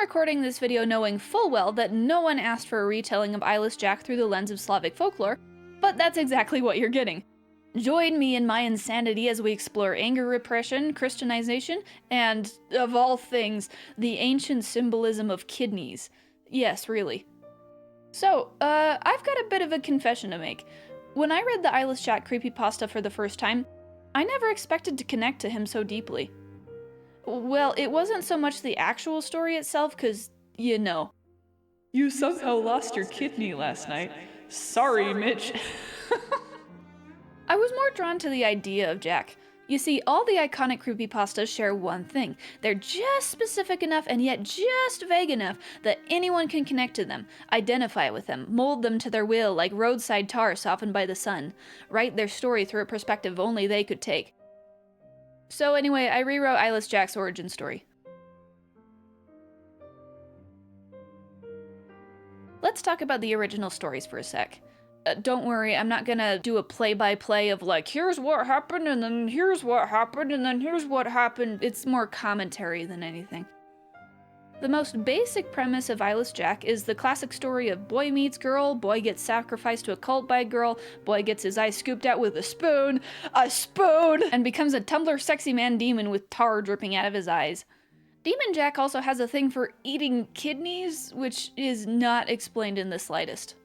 recording this video knowing full well that no one asked for a retelling of Eyeless Jack through the lens of Slavic folklore, but that's exactly what you're getting. Join me in my insanity as we explore anger repression, Christianization, and, of all things, the ancient symbolism of kidneys. Yes, really. So, I've got a bit of a confession to make. When I read the Eyeless Jack creepypasta for the first time, I never expected to connect to him so deeply. Well, it wasn't so much the actual story itself, cause, you know. You somehow lost your kidney last night. Sorry, Mitch. I was more drawn to the idea of Jack. You see, all the iconic creepypastas share one thing. They're just specific enough and yet just vague enough that anyone can connect to them, identify with them, mold them to their will like roadside tar softened by the sun, write their story through a perspective only they could take. So anyway, I rewrote Eyeless Jack's origin story. Let's talk about the original stories for a sec. Don't worry, I'm not gonna do a play-by-play of like, here's what happened, and then here's what happened, and then here's what happened. It's more commentary than anything. The most basic premise of Eyeless Jack is the classic story of boy meets girl, boy gets sacrificed to a cult by a girl, boy gets his eyes scooped out with a spoon, and becomes a Tumblr sexy man demon with tar dripping out of his eyes. Demon Jack also has a thing for eating kidneys, which is not explained in the slightest.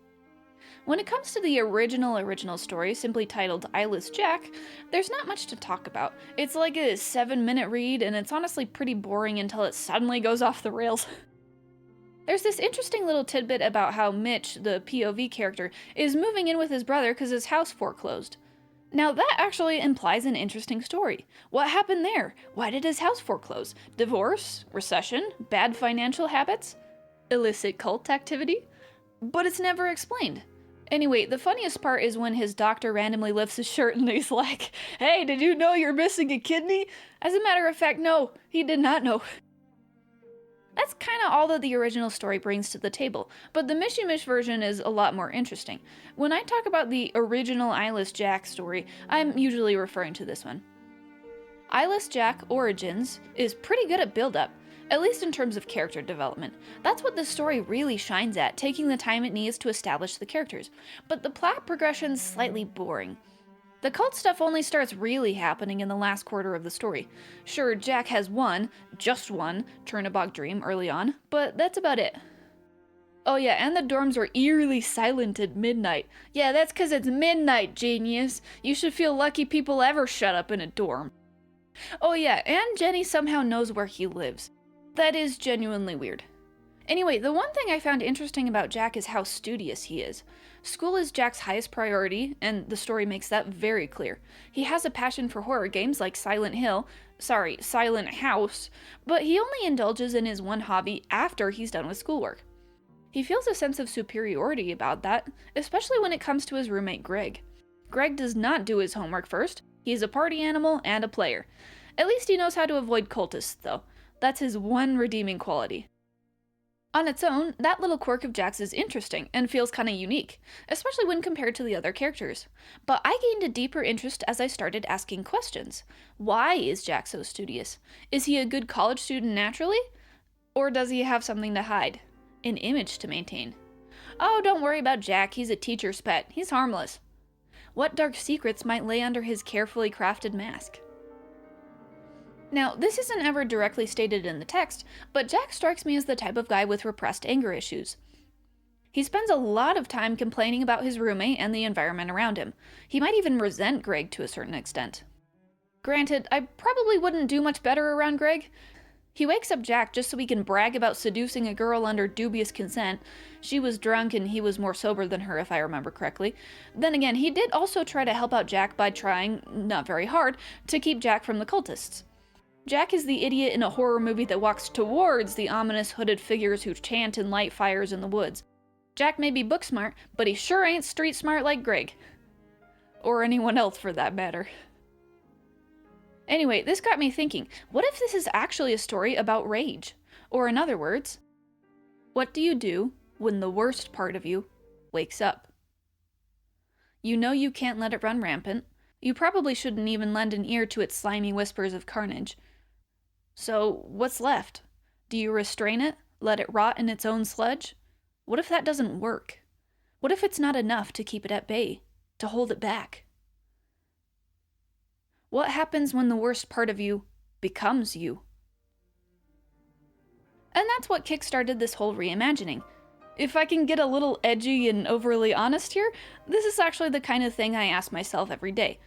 When it comes to the original story, simply titled Eyeless Jack, there's not much to talk about. It's like a 7-minute read, and it's honestly pretty boring until it suddenly goes off the rails. There's this interesting little tidbit about how Mitch, the POV character, is moving in with his brother because his house foreclosed. Now that actually implies an interesting story. What happened there? Why did his house foreclose? Divorce? Recession? Bad financial habits? Illicit cult activity? But it's never explained. Anyway, the funniest part is when his doctor randomly lifts his shirt and he's like, "Hey, did you know you're missing a kidney?" As a matter of fact, no, he did not know. That's kinda all that the original story brings to the table, but the Mishimish version is a lot more interesting. When I talk about the original Eyeless Jack story, I'm usually referring to this one. Eyeless Jack Origins is pretty good at build-up, at least in terms of character development. That's what this story really shines at, taking the time it needs to establish the characters. But the plot progression's slightly boring. The cult stuff only starts really happening in the last quarter of the story. Sure, Jack has just one, Chernobog dream early on, but that's about it. Oh yeah, and the dorms are eerily silent at midnight. Yeah, that's 'cause it's midnight, genius. You should feel lucky people ever shut up in a dorm. Oh yeah, and Jenny somehow knows where he lives. That is genuinely weird. Anyway, the one thing I found interesting about Jack is how studious he is. School is Jack's highest priority, and the story makes that very clear. He has a passion for horror games like Silent House, but he only indulges in his one hobby after he's done with schoolwork. He feels a sense of superiority about that, especially when it comes to his roommate Greg. Greg does not do his homework first. He's a party animal and a player. At least he knows how to avoid cultists, though. That's his one redeeming quality. On its own, that little quirk of Jack's is interesting and feels kinda unique, especially when compared to the other characters. But I gained a deeper interest as I started asking questions. Why is Jack so studious? Is he a good college student naturally? Or does he have something to hide? An image to maintain? Oh, don't worry about Jack, he's a teacher's pet. He's harmless. What dark secrets might lay under his carefully crafted mask? Now, this isn't ever directly stated in the text, but Jack strikes me as the type of guy with repressed anger issues. He spends a lot of time complaining about his roommate and the environment around him. He might even resent Greg to a certain extent. Granted, I probably wouldn't do much better around Greg. He wakes up Jack just so he can brag about seducing a girl under dubious consent. She was drunk and he was more sober than her, if I remember correctly. Then again, he did also try to help out Jack by trying, not very hard, to keep Jack from the cultists. Jack is the idiot in a horror movie that walks towards the ominous hooded figures who chant and light fires in the woods. Jack may be book smart, but he sure ain't street smart like Greg. Or anyone else for that matter. Anyway, this got me thinking, what if this is actually a story about rage? Or in other words, what do you do when the worst part of you wakes up? You know you can't let it run rampant. You probably shouldn't even lend an ear to its slimy whispers of carnage. So, what's left? Do you restrain it, Let it rot in its own sludge? What if that doesn't work? What if it's not enough to keep it at bay, to hold it back? What happens when the worst part of you becomes you? And that's what kickstarted this whole reimagining. If I can get a little edgy and overly honest here, this is actually the kind of thing I ask myself every day.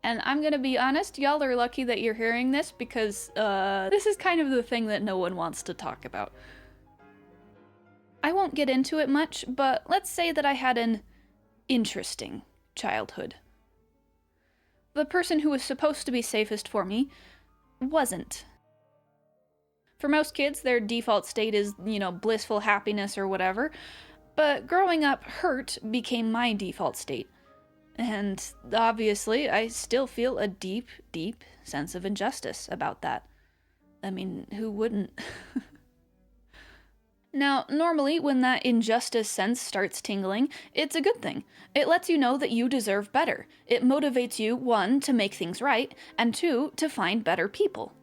And I'm gonna be honest, y'all are lucky that you're hearing this because this is kind of the thing that no one wants to talk about. I won't get into it much, but let's say that I had an interesting childhood. The person who was supposed to be safest for me wasn't. For most kids, their default state is, blissful happiness or whatever, but growing up, hurt became my default state. And obviously, I still feel a deep, deep sense of injustice about that. I mean, who wouldn't? Now, normally, when that injustice sense starts tingling, it's a good thing. It lets you know that you deserve better. It motivates you, 1, to make things right, and 2, to find better people.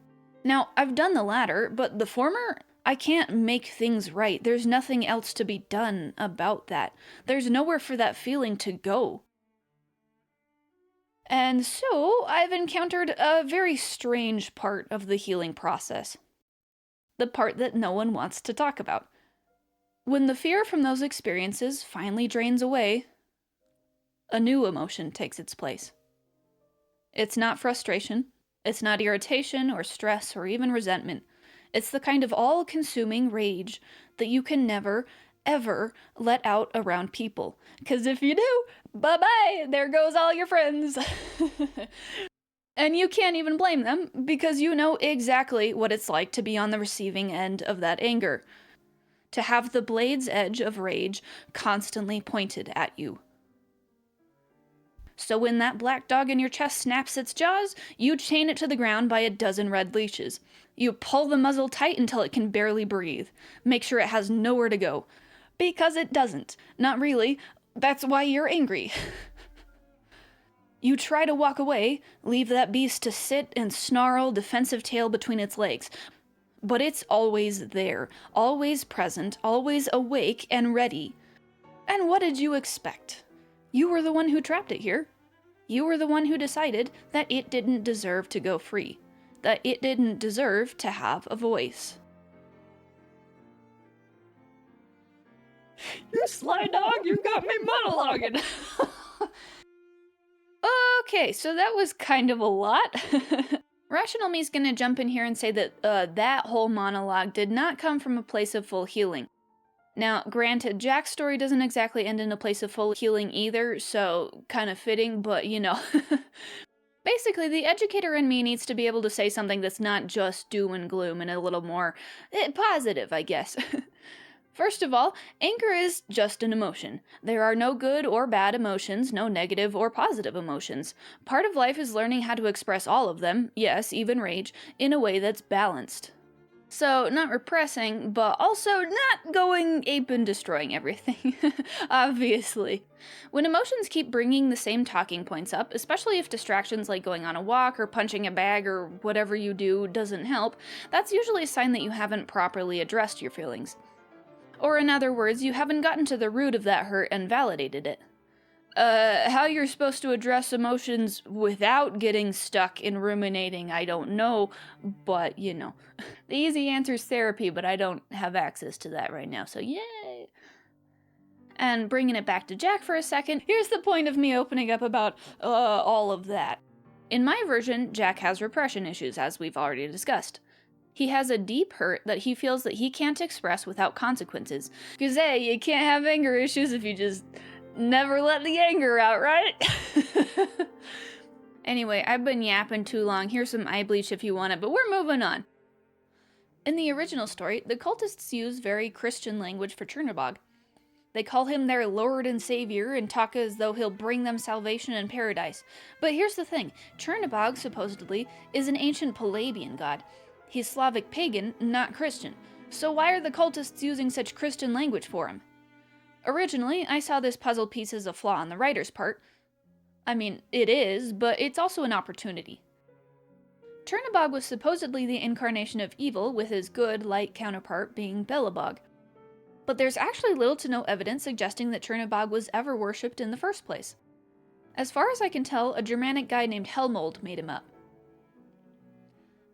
Now, I've done the latter, but the former, I can't make things right. There's nothing else to be done about that. There's nowhere for that feeling to go. And so, I've encountered a very strange part of the healing process. The part that no one wants to talk about. When the fear from those experiences finally drains away, a new emotion takes its place. It's not frustration. It's not irritation or stress or even resentment. It's the kind of all-consuming rage that you can never, ever let out around people. Because if you do, bye-bye, there goes all your friends. And you can't even blame them because you know exactly what it's like to be on the receiving end of that anger. To have the blade's edge of rage constantly pointed at you. So when that black dog in your chest snaps its jaws, you chain it to the ground by a dozen red leashes. You pull the muzzle tight until it can barely breathe. Make sure it has nowhere to go. Because it doesn't. Not really. That's why you're angry. You try to walk away, leave that beast to sit and snarl, defensive tail between its legs. But it's always there, always present, always awake and ready. And what did you expect? You were the one who trapped it here. You were the one who decided that it didn't deserve to go free, that it didn't deserve to have a voice. You sly dog, you got me monologuing. Okay, so that was kind of a lot. Rational me's gonna jump in here and say that that whole monologue did not come from a place of full healing. Now, granted, Jack's story doesn't exactly end in a place of full healing either, so kind of fitting, but Basically, the educator in me needs to be able to say something that's not just doom and gloom and a little more positive, I guess. First of all, anger is just an emotion. There are no good or bad emotions, no negative or positive emotions. Part of life is learning how to express all of them, yes, even rage, in a way that's balanced. So, not repressing, but also not going ape and destroying everything, obviously. When emotions keep bringing the same talking points up, especially if distractions like going on a walk or punching a bag or whatever you do doesn't help, that's usually a sign that you haven't properly addressed your feelings. Or in other words, you haven't gotten to the root of that hurt and validated it. How you're supposed to address emotions without getting stuck in ruminating, I don't know, but, The easy answer is therapy, but I don't have access to that right now, so yay! And bringing it back to Jack for a second, here's the point of me opening up about, all of that. In my version, Jack has repression issues, as we've already discussed. He has a deep hurt that he feels that he can't express without consequences. Because, hey, you can't have anger issues if you just never let the anger out, right? Anyway, I've been yapping too long. Here's some eye bleach if you want it, but we're moving on. In the original story, the cultists use very Christian language for Chernobog. They call him their Lord and Savior and talk as though he'll bring them salvation and paradise. But here's the thing, Chernobog, supposedly, is an ancient Pelagian god. He's Slavic pagan, not Christian. So why are the cultists using such Christian language for him? Originally, I saw this puzzle piece as a flaw on the writer's part. I mean, it is, but it's also an opportunity. Chernobog was supposedly the incarnation of evil, with his good, light counterpart being Belobog. But there's actually little to no evidence suggesting that Chernobog was ever worshipped in the first place. As far as I can tell, a Germanic guy named Helmold made him up.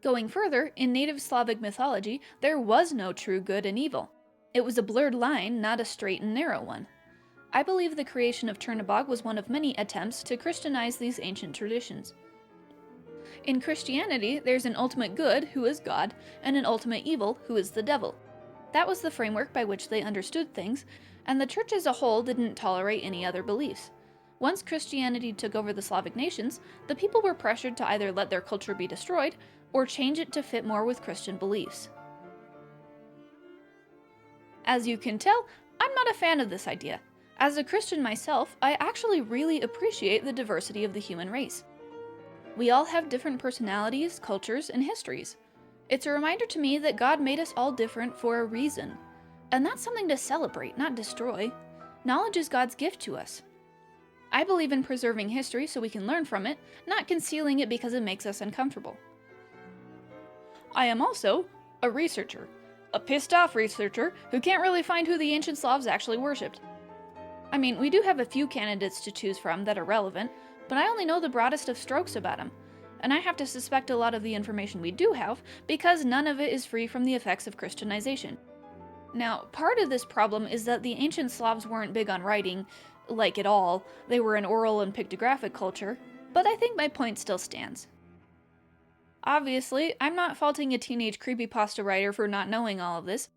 Going further, in native Slavic mythology, there was no true good and evil. It was a blurred line, not a straight and narrow one. I believe the creation of Chernobog was one of many attempts to Christianize these ancient traditions. In Christianity, there's an ultimate good, who is God, and an ultimate evil, who is the devil. That was the framework by which they understood things, and the church as a whole didn't tolerate any other beliefs. Once Christianity took over the Slavic nations, the people were pressured to either let their culture be destroyed, or change it to fit more with Christian beliefs. As you can tell, I'm not a fan of this idea. As a Christian myself, I actually really appreciate the diversity of the human race. We all have different personalities, cultures, and histories. It's a reminder to me that God made us all different for a reason. And that's something to celebrate, not destroy. Knowledge is God's gift to us. I believe in preserving history so we can learn from it, not concealing it because it makes us uncomfortable. I am also a researcher. A pissed off researcher who can't really find who the ancient Slavs actually worshipped. I mean, we do have a few candidates to choose from that are relevant, but I only know the broadest of strokes about them, and I have to suspect a lot of the information we do have because none of it is free from the effects of Christianization. Now, part of this problem is that the ancient Slavs weren't big on writing, like at all. They were an oral and pictographic culture, but I think my point still stands. Obviously, I'm not faulting a teenage creepypasta writer for not knowing all of this.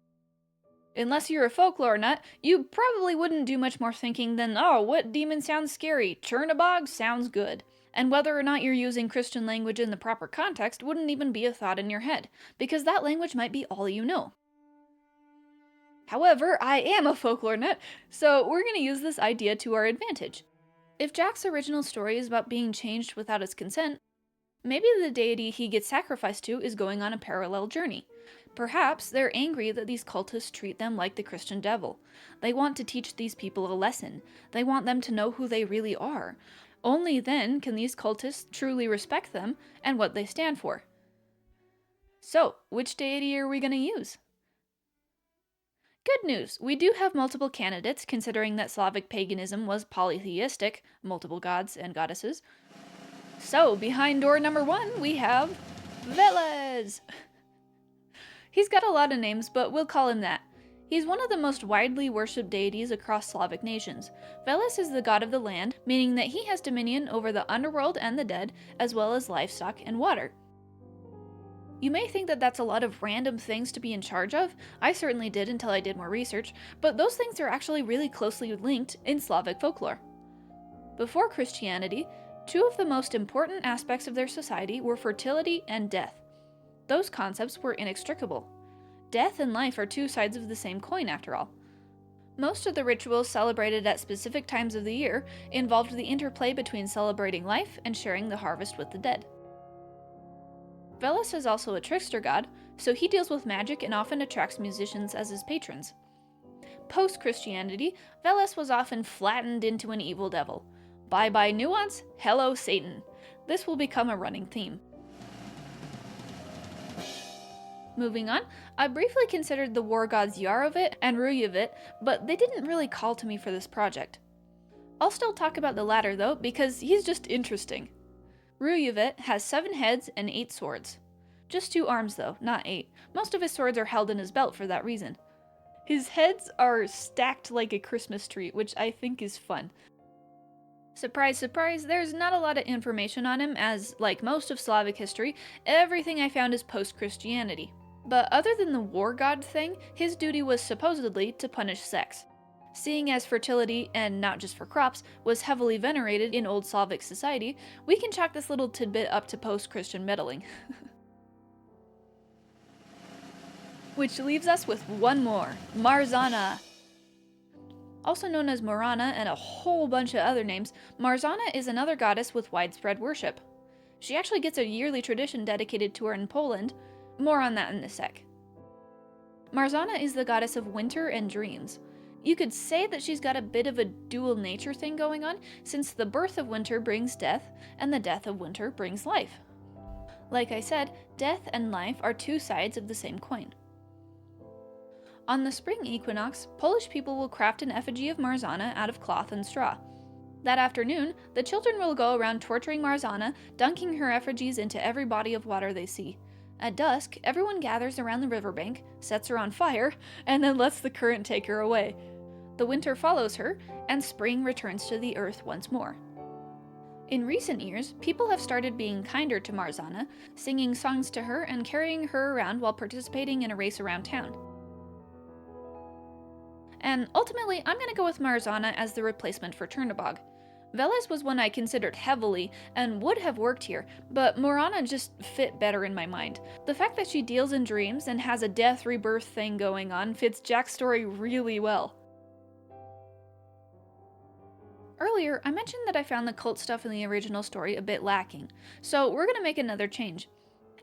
Unless you're a folklore nut, you probably wouldn't do much more thinking than, oh, what demon sounds scary? Chernobog sounds good. And whether or not you're using Christian language in the proper context wouldn't even be a thought in your head, because that language might be all you know. However, I am a folklore nut, so we're going to use this idea to our advantage. If Jack's original story is about being changed without his consent, maybe the deity he gets sacrificed to is going on a parallel journey. Perhaps they're angry that these cultists treat them like the Christian devil. They want to teach these people a lesson. They want them to know who they really are. Only then can these cultists truly respect them and what they stand for. So, which deity are we going to use? Good news, we do have multiple candidates considering that Slavic paganism was polytheistic, multiple gods and goddesses. So, behind door number 1, we have Veles! He's got a lot of names, but we'll call him that. He's one of the most widely worshipped deities across Slavic nations. Veles is the god of the land, meaning that he has dominion over the underworld and the dead, as well as livestock and water. You may think that that's a lot of random things to be in charge of. I certainly did until I did more research, but those things are actually really closely linked in Slavic folklore. Before Christianity, 2 of the most important aspects of their society were fertility and death. Those concepts were inextricable. Death and life are 2 sides of the same coin, after all. Most of the rituals celebrated at specific times of the year involved the interplay between celebrating life and sharing the harvest with the dead. Veles is also a trickster god, so he deals with magic and often attracts musicians as his patrons. Post-Christianity, Veles was often flattened into an evil devil. Bye-bye nuance, hello Satan. This will become a running theme. Moving on, I briefly considered the war gods Yarovit and Ruyavit, but they didn't really call to me for this project. I'll still talk about the latter though, because he's just interesting. Ruyavit has 7 heads and 8 swords. Just 2 arms though, not 8. Most of his swords are held in his belt for that reason. His heads are stacked like a Christmas tree, which I think is fun. Surprise, surprise, there's not a lot of information on him as, like most of Slavic history, everything I found is post-Christianity. But other than the war god thing, his duty was supposedly to punish sex. Seeing as fertility, and not just for crops, was heavily venerated in Old Slavic society, we can chalk this little tidbit up to post-Christian meddling. Which leaves us with one more, Marzana. Also known as Morana and a whole bunch of other names, Marzana is another goddess with widespread worship. She actually gets a yearly tradition dedicated to her in Poland. More on that in a sec. Marzana is the goddess of winter and dreams. You could say that she's got a bit of a dual nature thing going on, since the birth of winter brings death, and the death of winter brings life. Like I said, death and life are two sides of the same coin. On the spring equinox, Polish people will craft an effigy of Marzanna out of cloth and straw. That afternoon, the children will go around torturing Marzanna, dunking her effigies into every body of water they see. At dusk, everyone gathers around the riverbank, sets her on fire, and then lets the current take her away. The winter follows her, and spring returns to the earth once more. In recent years, people have started being kinder to Marzanna, singing songs to her and carrying her around while participating in a race around town. And ultimately, I'm gonna go with Marzanna as the replacement for Chernobog. Veles was one I considered heavily and would have worked here, but Morana just fit better in my mind. The fact that she deals in dreams and has a death rebirth thing going on fits Jack's story really well. Earlier, I mentioned that I found the cult stuff in the original story a bit lacking, so we're gonna make another change.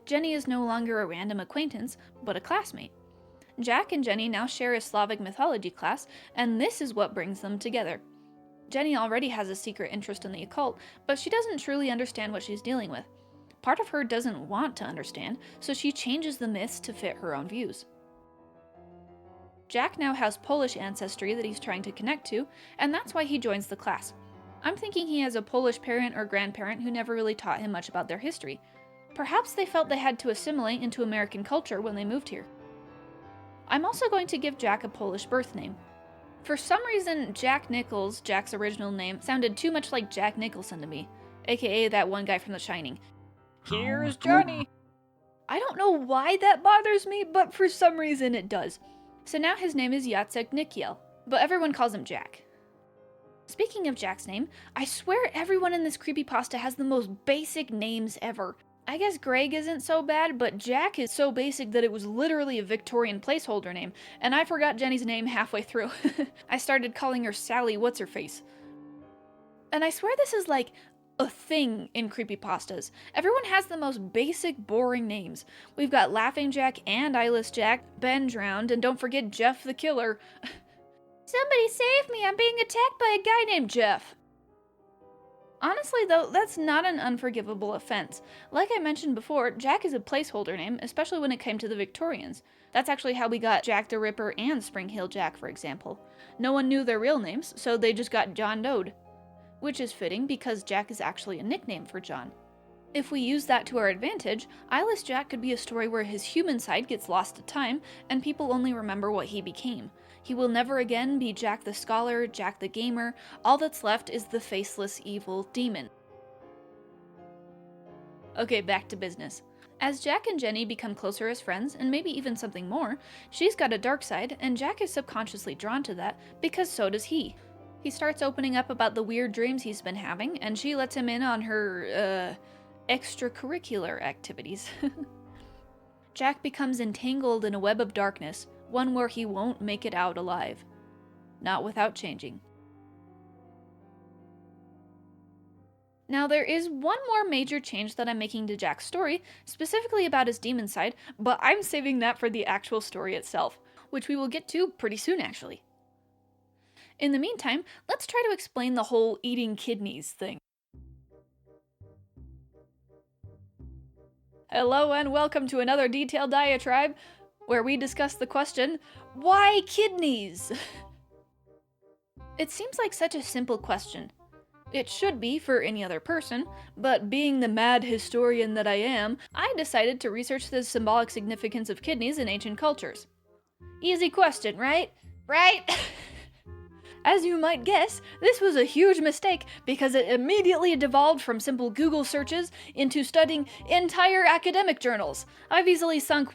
Jenny is no longer a random acquaintance, but a classmate. Jack and Jenny now share a Slavic mythology class, and this is what brings them together. Jenny already has a secret interest in the occult, but she doesn't truly understand what she's dealing with. Part of her doesn't want to understand, so she changes the myths to fit her own views. Jack now has Polish ancestry that he's trying to connect to, and that's why he joins the class. I'm thinking he has a Polish parent or grandparent who never really taught him much about their history. Perhaps they felt they had to assimilate into American culture when they moved here. I'm also going to give Jack a Polish birth name. For some reason, Jack Nichols, Jack's original name, sounded too much like Jack Nicholson to me, aka that one guy from The Shining. Here's Johnny! I don't know why that bothers me, but for some reason it does. So now his name is Jacek Nikiel, but everyone calls him Jack. Speaking of Jack's name, I swear everyone in this creepypasta has the most basic names ever. I guess Greg isn't so bad, but Jack is so basic that it was literally a Victorian placeholder name, and I forgot Jenny's name halfway through. I started calling her Sally What's-Her-Face. And I swear this is like a thing in creepypastas. Everyone has the most basic, boring names. We've got Laughing Jack and Eyeless Jack, Ben drowned, and don't forget Jeff the Killer. Somebody save me, I'm being attacked by a guy named Jeff. Honestly though, that's not an unforgivable offense. Like I mentioned before, Jack is a placeholder name, especially when it came to the Victorians. That's actually how we got Jack the Ripper and Spring Heel Jack, for example. No one knew their real names, so they just got John Doe'd. Which is fitting because Jack is actually a nickname for John. If we use that to our advantage, Eyeless Jack could be a story where his human side gets lost to time, and people only remember what he became. He will never again be Jack the Scholar, Jack the Gamer. All that's left is the faceless evil demon. Okay, back to business. As Jack and Jenny become closer as friends, and maybe even something more, she's got a dark side, and Jack is subconsciously drawn to that, because so does he. He starts opening up about the weird dreams he's been having, and she lets him in on her, extracurricular activities. Jack becomes entangled in a web of darkness, one where he won't make it out alive. Not without changing. Now there is one more major change that I'm making to Jack's story, specifically about his demon side, but I'm saving that for the actual story itself, which we will get to pretty soon actually. In the meantime, let's try to explain the whole eating kidneys thing. Hello and welcome to another detailed diatribe, where we discuss the question, why kidneys? It seems like such a simple question. It should be for any other person, but being the mad historian that I am, I decided to research the symbolic significance of kidneys in ancient cultures. Easy question, right? Right? As you might guess, this was a huge mistake because it immediately devolved from simple Google searches into studying entire academic journals. I've easily sunk,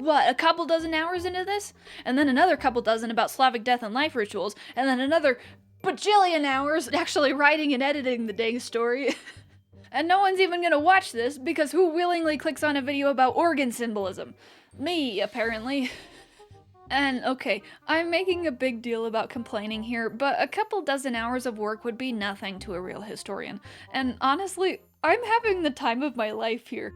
a couple dozen hours into this? And then another couple dozen about Slavic death and life rituals, and then another bajillion hours actually writing and editing the dang story. And no one's even gonna watch this because who willingly clicks on a video about organ symbolism? Me, apparently. And okay, I'm making a big deal about complaining here, but a couple dozen hours of work would be nothing to a real historian. And honestly, I'm having the time of my life here.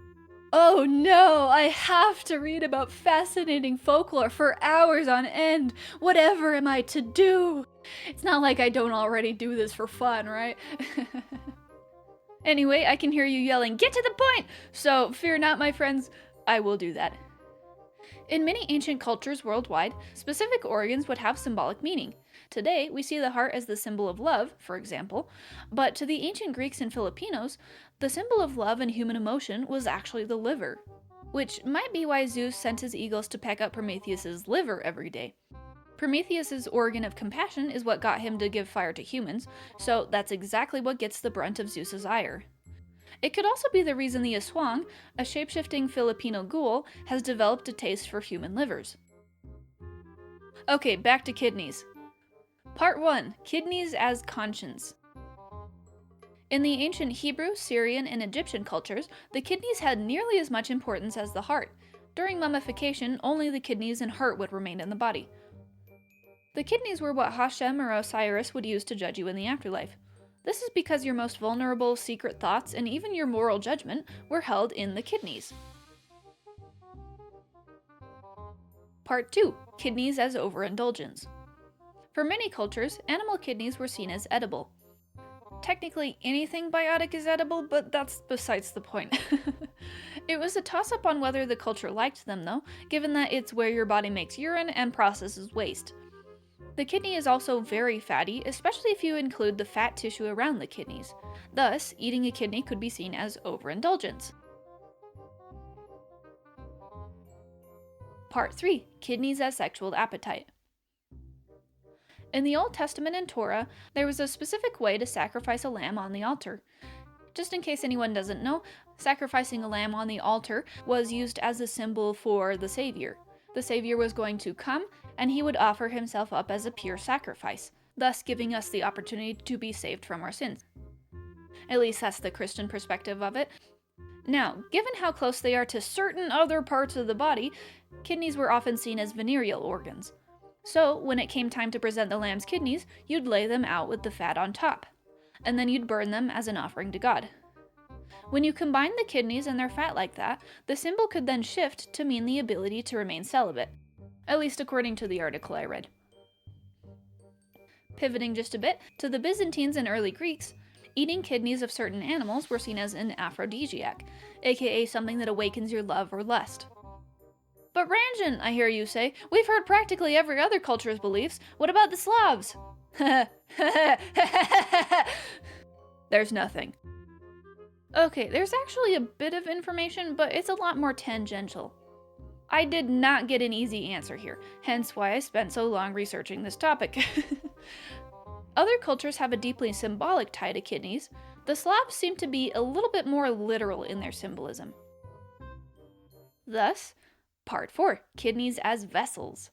Oh no, I have to read about fascinating folklore for hours on end. Whatever am I to do? It's not like I don't already do this for fun, right? Anyway, I can hear you yelling, "Get to the point!" So fear not, my friends, I will do that. In many ancient cultures worldwide, specific organs would have symbolic meaning. Today, we see the heart as the symbol of love, for example, but to the ancient Greeks and Filipinos, the symbol of love and human emotion was actually the liver. Which might be why Zeus sent his eagles to peck up Prometheus's liver every day. Prometheus's organ of compassion is what got him to give fire to humans, so that's exactly what gets the brunt of Zeus's ire. It could also be the reason the aswang, a shapeshifting Filipino ghoul, has developed a taste for human livers. Okay, back to kidneys. Part 1. Kidneys as conscience. In the ancient Hebrew, Syrian, and Egyptian cultures, the kidneys had nearly as much importance as the heart. During mummification, only the kidneys and heart would remain in the body. The kidneys were what Hashem or Osiris would use to judge you in the afterlife. This is because your most vulnerable, secret thoughts and even your moral judgment were held in the kidneys. Part 2. Kidneys as overindulgence. For many cultures, animal kidneys were seen as edible. Technically, anything biotic is edible, but that's besides the point. It was a toss-up on whether the culture liked them, though, given that it's where your body makes urine and processes waste. The kidney is also very fatty, especially if you include the fat tissue around the kidneys. Thus, eating a kidney could be seen as overindulgence. Part 3. Kidneys as sexual appetite. In the Old Testament and Torah, there was a specific way to sacrifice a lamb on the altar. Just in case anyone doesn't know, sacrificing a lamb on the altar was used as a symbol for the Savior. The Savior was going to come, and he would offer himself up as a pure sacrifice, thus giving us the opportunity to be saved from our sins. At least that's the Christian perspective of it. Now, given how close they are to certain other parts of the body, kidneys were often seen as venereal organs. So, when it came time to present the lamb's kidneys, you'd lay them out with the fat on top, and then you'd burn them as an offering to God. When you combine the kidneys and their fat like that, the symbol could then shift to mean the ability to remain celibate. At least according to the article I read. Pivoting just a bit, to the Byzantines and early Greeks, eating kidneys of certain animals were seen as an aphrodisiac, aka something that awakens your love or lust. But Ranjan, I hear you say, we've heard practically every other culture's beliefs. What about the Slavs? There's nothing. Okay, there's actually a bit of information, but it's a lot more tangential. I did not get an easy answer here, hence why I spent so long researching this topic. Other cultures have a deeply symbolic tie to kidneys. The Slavs seem to be a little bit more literal in their symbolism. Thus, Part 4. Kidneys as vessels.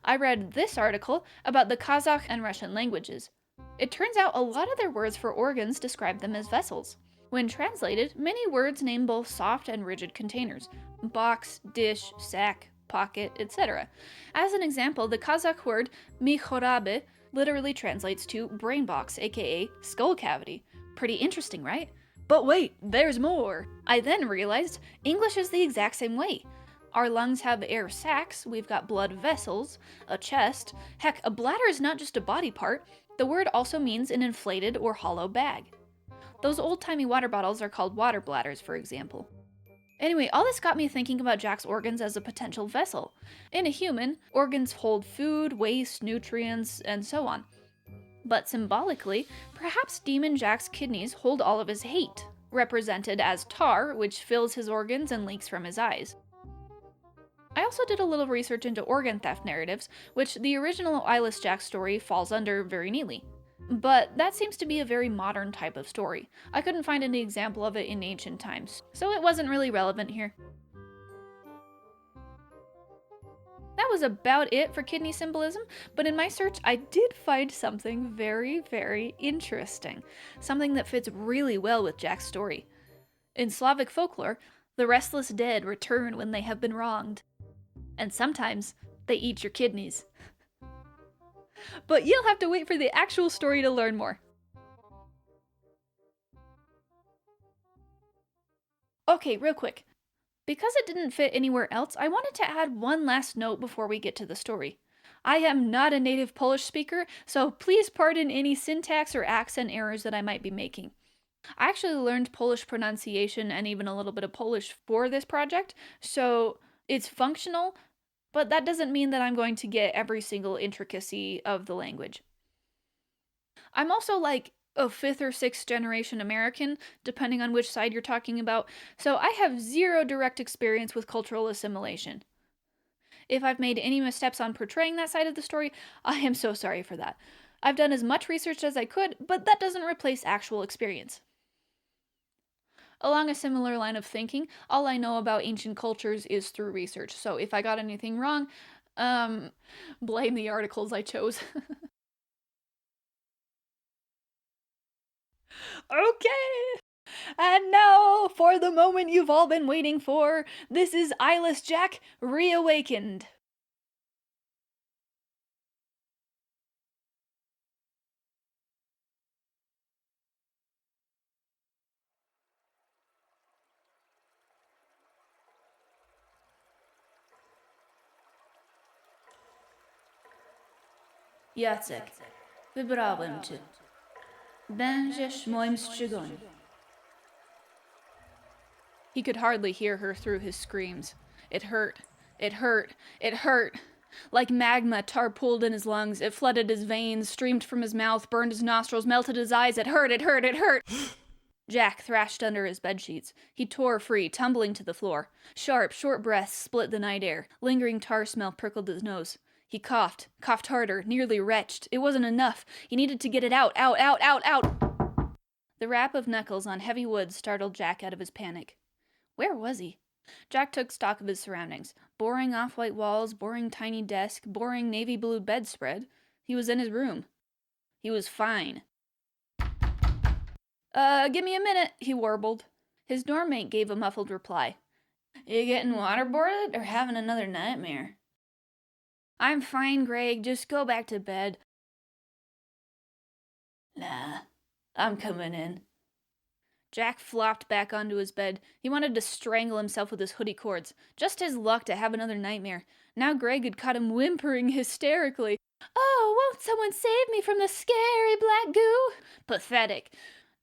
I read this article about the Kazakh and Russian languages. It turns out a lot of their words for organs describe them as vessels. When translated, many words name both soft and rigid containers: box, dish, sack, pocket, etc. As an example, the Kazakh word mikhorabe literally translates to brain box, aka skull cavity. Pretty interesting, right? But wait, there's more! I then realized English is the exact same way. Our lungs have air sacs, we've got blood vessels, a chest. Heck, a bladder is not just a body part. The word also means an inflated or hollow bag. Those old-timey water bottles are called water bladders, for example. Anyway, all this got me thinking about Jack's organs as a potential vessel. In a human, organs hold food, waste, nutrients, and so on. But symbolically, perhaps Demon Jack's kidneys hold all of his hate, represented as tar, which fills his organs and leaks from his eyes. I also did a little research into organ theft narratives, which the original Eyeless Jack story falls under very neatly. But that seems to be a very modern type of story. I couldn't find any example of it in ancient times, so it wasn't really relevant here. That was about it for kidney symbolism, but in my search I did find something very, very interesting. Something that fits really well with Jack's story. In Slavic folklore, the restless dead return when they have been wronged. And sometimes they eat your kidneys. But you'll have to wait for the actual story to learn more. Okay, real quick. Because it didn't fit anywhere else, I wanted to add one last note before we get to the story. I am not a native Polish speaker, so please pardon any syntax or accent errors that I might be making. I actually learned Polish pronunciation and even a little bit of Polish for this project, so it's functional, but that doesn't mean that I'm going to get every single intricacy of the language. I'm also like a 5th or 6th generation American, depending on which side you're talking about, so I have zero direct experience with cultural assimilation. If I've made any missteps on portraying that side of the story, I am so sorry for that. I've done as much research as I could, but that doesn't replace actual experience. Along a similar line of thinking, all I know about ancient cultures is through research, so if I got anything wrong, blame the articles I chose. Okay! And now, for the moment you've all been waiting for, this is Eyeless Jack reawakened. Jacek, wybrałem cię. Będziesz moim szczygonem. He could hardly hear her through his screams. It hurt. It hurt. It hurt. Like magma, tar pooled in his lungs. It flooded his veins, streamed from his mouth, burned his nostrils, melted his eyes. It hurt. It hurt. It hurt. Jack thrashed under his bedsheets. He tore free, tumbling to the floor. Sharp, short breaths split the night air. Lingering tar smell prickled his nose. He coughed harder, nearly retched. It wasn't enough. He needed to get it out, out, out, out, out. The rap of knuckles on heavy wood startled Jack out of his panic. Where was he? Jack took stock of his surroundings. Boring off-white walls, boring tiny desk, boring navy blue bedspread. He was in his room. He was fine. Give me a minute, he warbled. His dorm mate gave a muffled reply. You getting waterboarded or having another nightmare? I'm fine, Greg. Just go back to bed. Nah, I'm coming in. Jack flopped back onto his bed. He wanted to strangle himself with his hoodie cords. Just his luck to have another nightmare. Now Greg had caught him whimpering hysterically. Oh, won't someone save me from the scary black goo? Pathetic.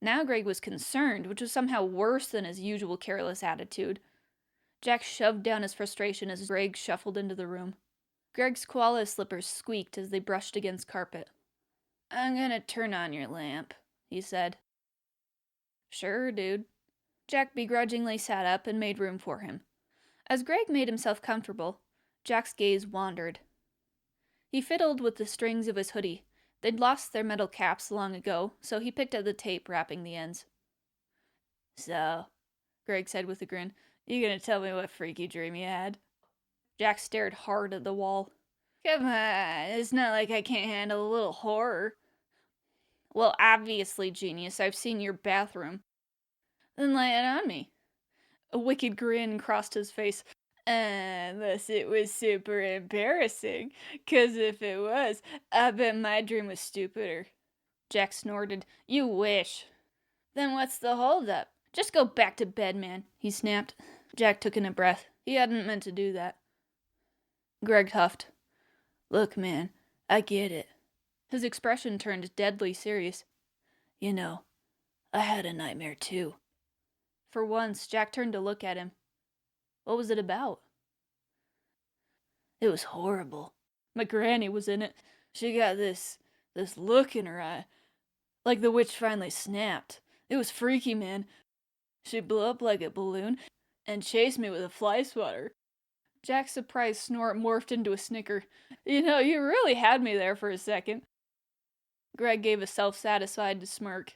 Now Greg was concerned, which was somehow worse than his usual careless attitude. Jack shoved down his frustration as Greg shuffled into the room. Greg's koala slippers squeaked as they brushed against carpet. I'm gonna turn on your lamp, he said. Sure, dude. Jack begrudgingly sat up and made room for him. As Greg made himself comfortable, Jack's gaze wandered. He fiddled with the strings of his hoodie. They'd lost their metal caps long ago, so he picked at the tape wrapping the ends. So, Greg said with a grin, you gonna tell me what freaky dream you had? Jack stared hard at the wall. Come on, it's not like I can't handle a little horror. Well, obviously, genius, I've seen your bathroom. Then lay it on me. A wicked grin crossed his face. Unless it was super embarrassing, 'cause if it was, I bet my dream was stupider. Jack snorted. You wish. Then what's the holdup? Just go back to bed, man, he snapped. Jack took in a breath. He hadn't meant to do that. Greg huffed. Look, man, I get it. His expression turned deadly serious. You know, I had a nightmare too. For once, Jack turned to look at him. What was it about? It was horrible. My granny was in it. She got this look in her eye. Like the witch finally snapped. It was freaky, man. She blew up like a balloon and chased me with a fly swatter. Jack's surprised snort morphed into a snicker. You know, you really had me there for a second. Greg gave a self-satisfied smirk.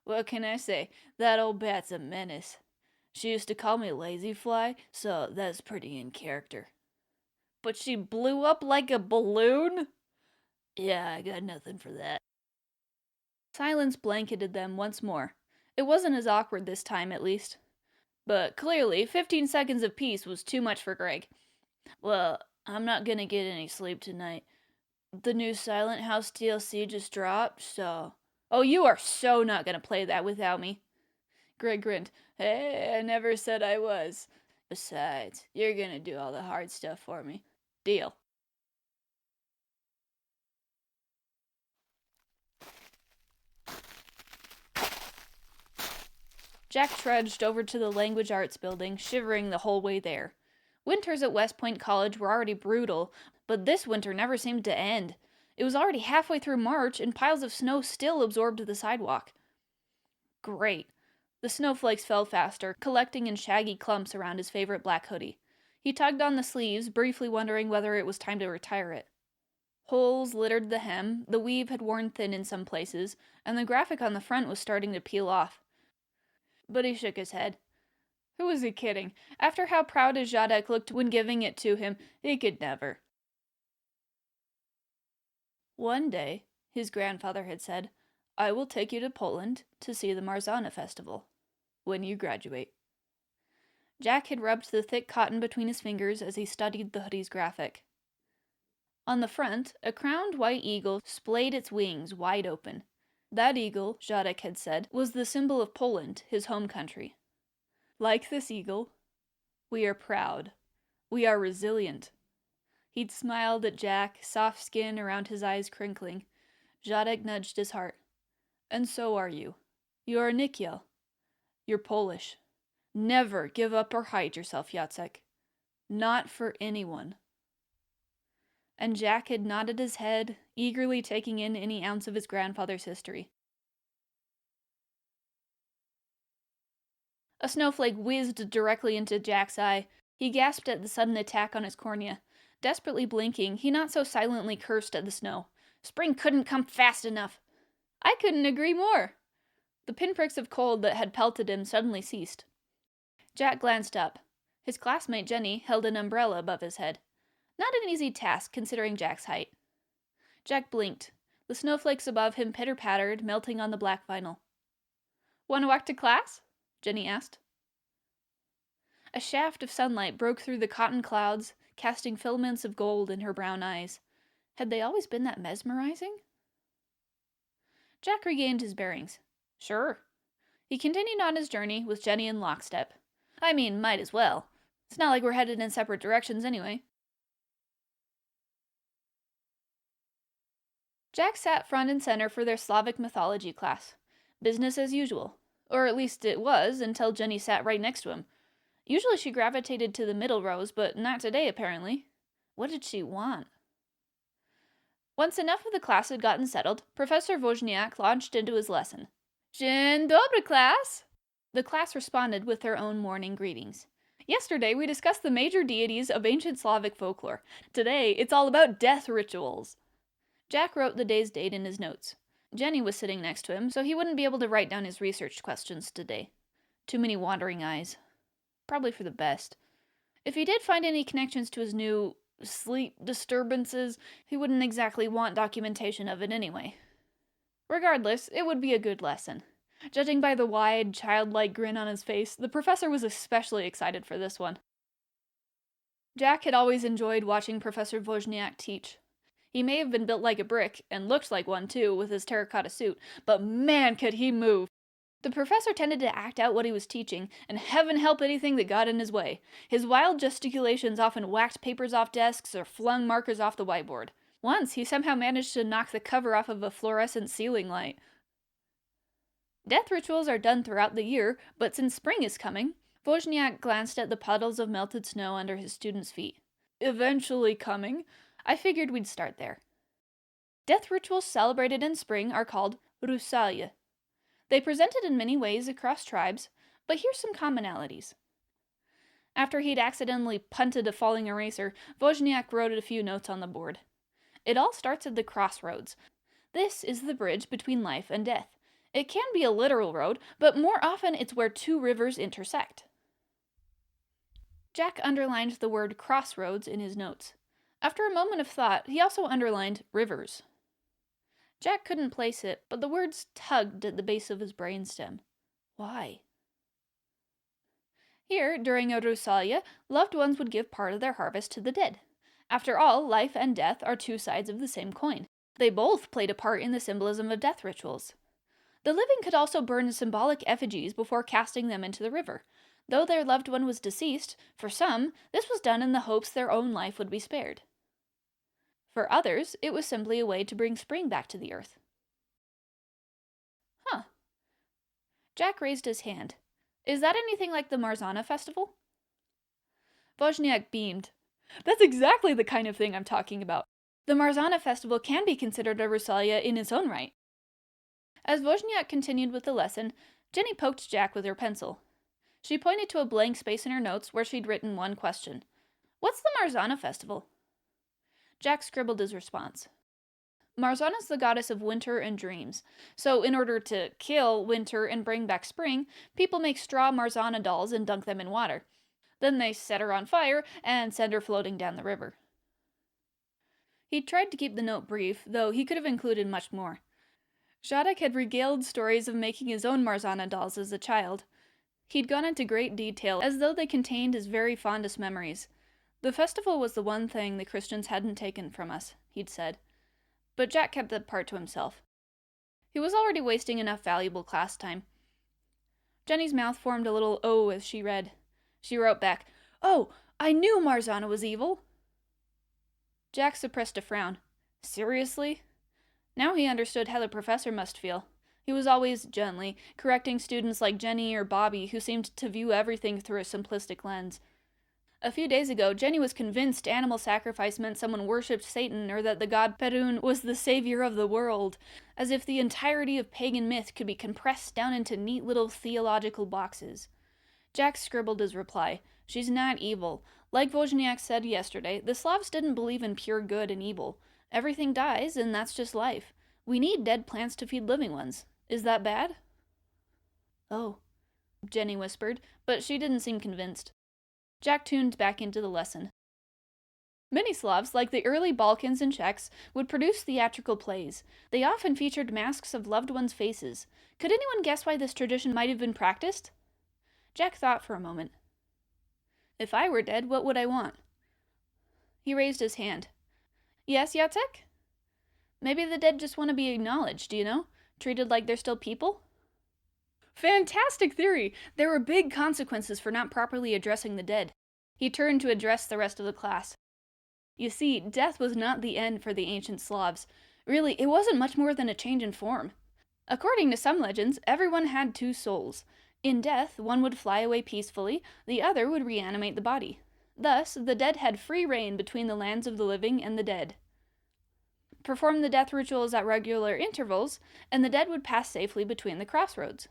What can I say? That old bat's a menace. She used to call me Lazy Fly, so that's pretty in character. But she blew up like a balloon? Yeah, I got nothing for that. Silence blanketed them once more. It wasn't as awkward this time, at least. But clearly, 15 seconds of peace was too much for Greg. Well, I'm not gonna get any sleep tonight. The new Silent House DLC just dropped, so... Oh, you are so not gonna play that without me. Greg grinned. Hey, I never said I was. Besides, you're gonna do all the hard stuff for me. Deal. Jack trudged over to the Language Arts building, shivering the whole way there. Winters at West Point College were already brutal, but this winter never seemed to end. It was already halfway through March, and piles of snow still absorbed the sidewalk. Great. The snowflakes fell faster, collecting in shaggy clumps around his favorite black hoodie. He tugged on the sleeves, briefly wondering whether it was time to retire it. Holes littered the hem, the weave had worn thin in some places, and the graphic on the front was starting to peel off. But he shook his head. Who was he kidding? After how proud his Jadek looked when giving it to him, he could never. One day, his grandfather had said, I will take you to Poland to see the Marzana festival, when you graduate. Jack had rubbed the thick cotton between his fingers as he studied the hoodie's graphic. On the front, a crowned white eagle splayed its wings wide open. That eagle, Jadek had said, was the symbol of Poland, his home country. Like this eagle, we are proud. We are resilient. He'd smiled at Jack, soft skin around his eyes crinkling. Jadek nudged his heart. And so are you. You are Nikiel. You're Polish. Never give up or hide yourself, Jacek. Not for anyone. And Jack had nodded his head, eagerly taking in any ounce of his grandfather's history. A snowflake whizzed directly into Jack's eye. He gasped at the sudden attack on his cornea. Desperately blinking, he not so silently cursed at the snow. Spring couldn't come fast enough. I couldn't agree more. The pinpricks of cold that had pelted him suddenly ceased. Jack glanced up. His classmate Jenny held an umbrella above his head. Not an easy task, considering Jack's height. Jack blinked. The snowflakes above him pitter-pattered, melting on the black vinyl. Want to walk to class? Jenny asked. A shaft of sunlight broke through the cotton clouds, casting filaments of gold in her brown eyes. Had they always been that mesmerizing? Jack regained his bearings. Sure. He continued on his journey, with Jenny in lockstep. I mean, might as well. It's not like we're headed in separate directions anyway. Jack sat front and center for their Slavic mythology class. Business as usual. Or at least it was, until Jenny sat right next to him. Usually she gravitated to the middle rows, but not today, apparently. What did she want? Once enough of the class had gotten settled, Professor Wozniak launched into his lesson. Dzień dobry, class! The class responded with their own morning greetings. Yesterday we discussed the major deities of ancient Slavic folklore. Today it's all about death rituals. Jack wrote the day's date in his notes. Jenny was sitting next to him, so he wouldn't be able to write down his research questions today. Too many wandering eyes. Probably for the best. If he did find any connections to his new sleep disturbances, he wouldn't exactly want documentation of it anyway. Regardless, it would be a good lesson. Judging by the wide, childlike grin on his face, the professor was especially excited for this one. Jack had always enjoyed watching Professor Wozniak teach. He may have been built like a brick, and looked like one too, with his terracotta suit, but man could he move! The professor tended to act out what he was teaching, and heaven help anything that got in his way. His wild gesticulations often whacked papers off desks or flung markers off the whiteboard. Once, he somehow managed to knock the cover off of a fluorescent ceiling light. Death rituals are done throughout the year, but since spring is coming, Wozniak glanced at the puddles of melted snow under his students' feet. Eventually coming. I figured we'd start there. Death rituals celebrated in spring are called rusalye. They presented in many ways across tribes, but here's some commonalities. After he'd accidentally punted a falling eraser, Wozniak wrote a few notes on the board. It all starts at the crossroads. This is the bridge between life and death. It can be a literal road, but more often it's where two rivers intersect. Jack underlined the word crossroads in his notes. After a moment of thought, he also underlined rivers. Jack couldn't place it, but the words tugged at the base of his brainstem. Why? Here, during a rusalye, loved ones would give part of their harvest to the dead. After all, life and death are two sides of the same coin. They both played a part in the symbolism of death rituals. The living could also burn symbolic effigies before casting them into the river. Though their loved one was deceased, for some, this was done in the hopes their own life would be spared. For others, it was simply a way to bring spring back to the earth. Jack raised his hand. Is that anything like the Marzana festival? Wozniak beamed. That's exactly the kind of thing I'm talking about. The Marzana festival can be considered a Rusalia in its own right. As Wozniak continued with the lesson, Jenny poked Jack with her pencil. She pointed to a blank space in her notes where she'd written one question. What's the Marzana festival? Jack scribbled his response. Marzana's the goddess of winter and dreams, so in order to kill winter and bring back spring, people make straw Marzana dolls and dunk them in water. Then they set her on fire and send her floating down the river. He tried to keep the note brief, though he could have included much more. Zsadek had regaled stories of making his own Marzana dolls as a child. He'd gone into great detail, as though they contained his very fondest memories. The festival was the one thing the Christians hadn't taken from us, he'd said. But Jack kept that part to himself. He was already wasting enough valuable class time. Jenny's mouth formed a little O as she read. She wrote back, "Oh, I knew Marzana was evil!" Jack suppressed a frown. Seriously? Now he understood how the professor must feel. He was always gently, correcting students like Jenny or Bobby who seemed to view everything through a simplistic lens. A few days ago, Jenny was convinced animal sacrifice meant someone worshipped Satan or that the god Perun was the savior of the world, as if the entirety of pagan myth could be compressed down into neat little theological boxes. Jack scribbled his reply. She's not evil. Like Wozniak said yesterday, the Slavs didn't believe in pure good and evil. Everything dies, and that's just life. We need dead plants to feed living ones. Is that bad? Oh, Jenny whispered, but she didn't seem convinced. Jack tuned back into the lesson. Many Slavs, like the early Balkans and Czechs, would produce theatrical plays. They often featured masks of loved ones' faces. Could anyone guess why this tradition might have been practiced? Jack thought for a moment. If I were dead, what would I want? He raised his hand. Yes, Jacek? Maybe the dead just want to be acknowledged, you know? Treated like they're still people? Fantastic theory! There were big consequences for not properly addressing the dead. He turned to address the rest of the class. You see, death was not the end for the ancient Slavs. Really, it wasn't much more than a change in form. According to some legends, everyone had two souls. In death, one would fly away peacefully, the other would reanimate the body. Thus, the dead had free reign between the lands of the living and the dead. Perform the death rituals at regular intervals, and the dead would pass safely between the crossroads.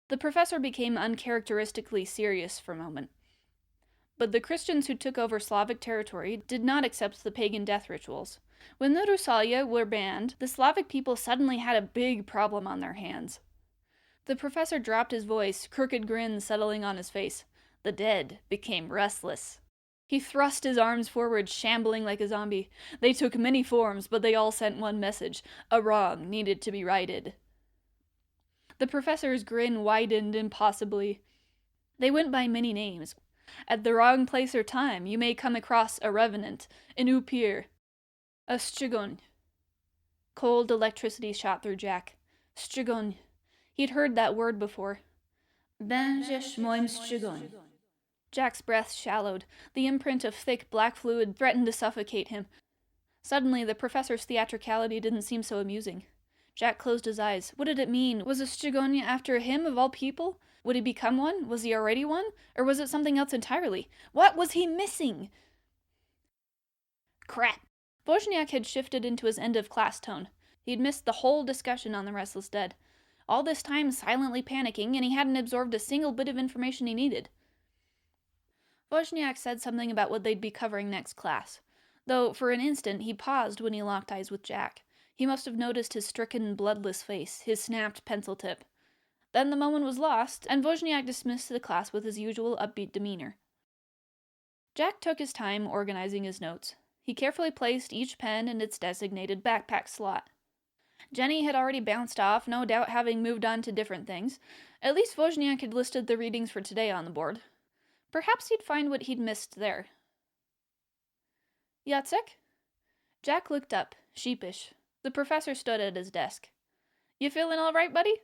The professor became uncharacteristically serious for a moment. But the Christians who took over Slavic territory did not accept the pagan death rituals. When the Rusalia were banned, the Slavic people suddenly had a big problem on their hands. The professor dropped his voice, crooked grin settling on his face. The dead became restless. He thrust his arms forward, shambling like a zombie. They took many forms, but they all sent one message. A wrong needed to be righted. The professor's grin widened impossibly. They went by many names. At the wrong place or time, you may come across a revenant, an upir, a strigon. Cold electricity shot through Jack. Strigon. He'd heard that word before. Będziesz moim strigon. Jack's breath shallowed. The imprint of thick black fluid threatened to suffocate him. Suddenly, the professor's theatricality didn't seem so amusing. Jack closed his eyes. What did it mean? Was a strigon after him of all people? Would he become one? Was he already one? Or was it something else entirely? What was he missing? Crap! Wozniak had shifted into his end-of-class tone. He'd missed the whole discussion on the restless dead. All this time silently panicking, and he hadn't absorbed a single bit of information he needed. Wozniak said something about what they'd be covering next class, though for an instant he paused when he locked eyes with Jack. He must have noticed his stricken, bloodless face, his snapped pencil tip. Then the moment was lost, and Wozniak dismissed the class with his usual upbeat demeanor. Jack took his time organizing his notes. He carefully placed each pen in its designated backpack slot. Jenny had already bounced off, no doubt having moved on to different things. At least Wozniak had listed the readings for today on the board. Perhaps he'd find what he'd missed there. Jacek? Jack looked up, sheepish. The professor stood at his desk. You feeling all right, buddy?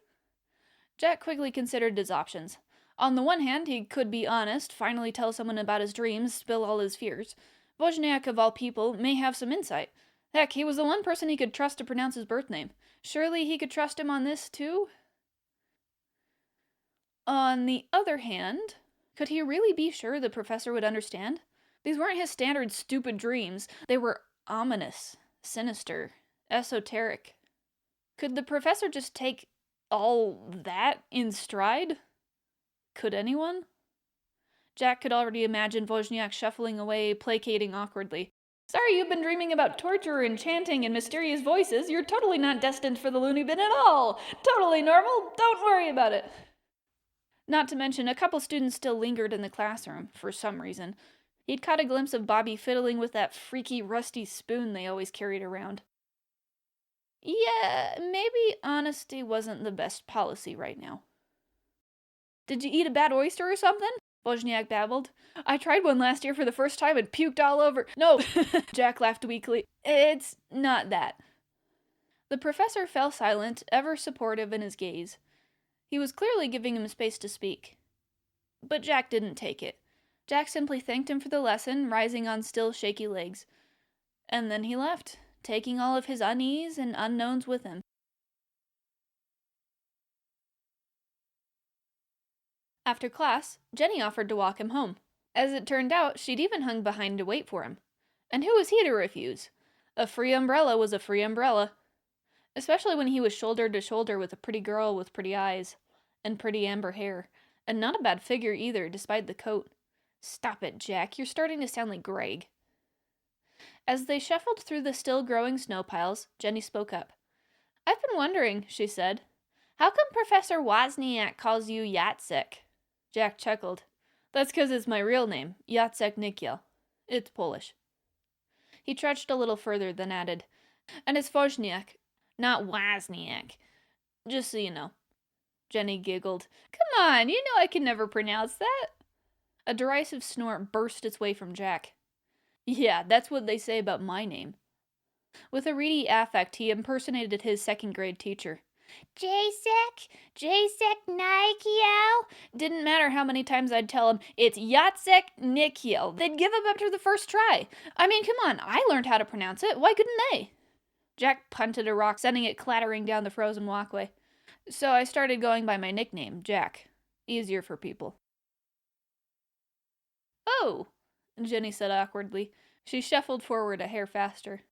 Jack quickly considered his options. On the one hand, he could be honest, finally tell someone about his dreams, spill all his fears. Wozniak, of all people, may have some insight. Heck, he was the one person he could trust to pronounce his birth name. Surely he could trust him on this, too? On the other hand, could he really be sure the professor would understand? These weren't his standard stupid dreams. They were ominous, sinister, esoteric. Could the professor just take all that in stride? Could anyone? Jack could already imagine Wozniak shuffling away, placating awkwardly. Sorry you've been dreaming about torture and chanting and mysterious voices. You're totally not destined for the loony bin at all. Totally normal. Don't worry about it. Not to mention, a couple students still lingered in the classroom, for some reason. He'd caught a glimpse of Bobby fiddling with that freaky rusty spoon they always carried around. Yeah, maybe honesty wasn't the best policy right now. Did you eat a bad oyster or something? Wozniak babbled. I tried one last year for the first time and puked all over. No, Jack laughed weakly. It's not that. The professor fell silent, ever supportive in his gaze. He was clearly giving him space to speak. But Jack didn't take it. Jack simply thanked him for the lesson, rising on still shaky legs. And then he left, taking all of his unease and unknowns with him. After class, Jenny offered to walk him home. As it turned out, she'd even hung behind to wait for him. And who was he to refuse? A free umbrella was a free umbrella. Especially when he was shoulder to shoulder with a pretty girl with pretty eyes, and pretty amber hair, and not a bad figure either, despite the coat. Stop it, Jack, you're starting to sound like Greg. As they shuffled through the still-growing snow piles, Jenny spoke up. I've been wondering, she said, how come Professor Wozniak calls you Jacek? Jack chuckled. That's 'cause it's my real name, Jacek Nykiel. It's Polish. He trudged a little further, then added, and it's Wozniak, not Wozniak. Just so you know. Jenny giggled. Come on, you know I can never pronounce that. A derisive snort burst its way from Jack. Yeah, that's what they say about my name. With a reedy affect, he impersonated his second-grade teacher. Jacek Nykiel. Didn't matter how many times I'd tell him, it's Jacek Nykiel. They'd give him up to the first try. I mean, come on, I learned how to pronounce it. Why couldn't they? Jack punted a rock, sending it clattering down the frozen walkway. So I started going by my nickname, Jack. Easier for people. Oh, Jenny said awkwardly. She shuffled forward a hair faster.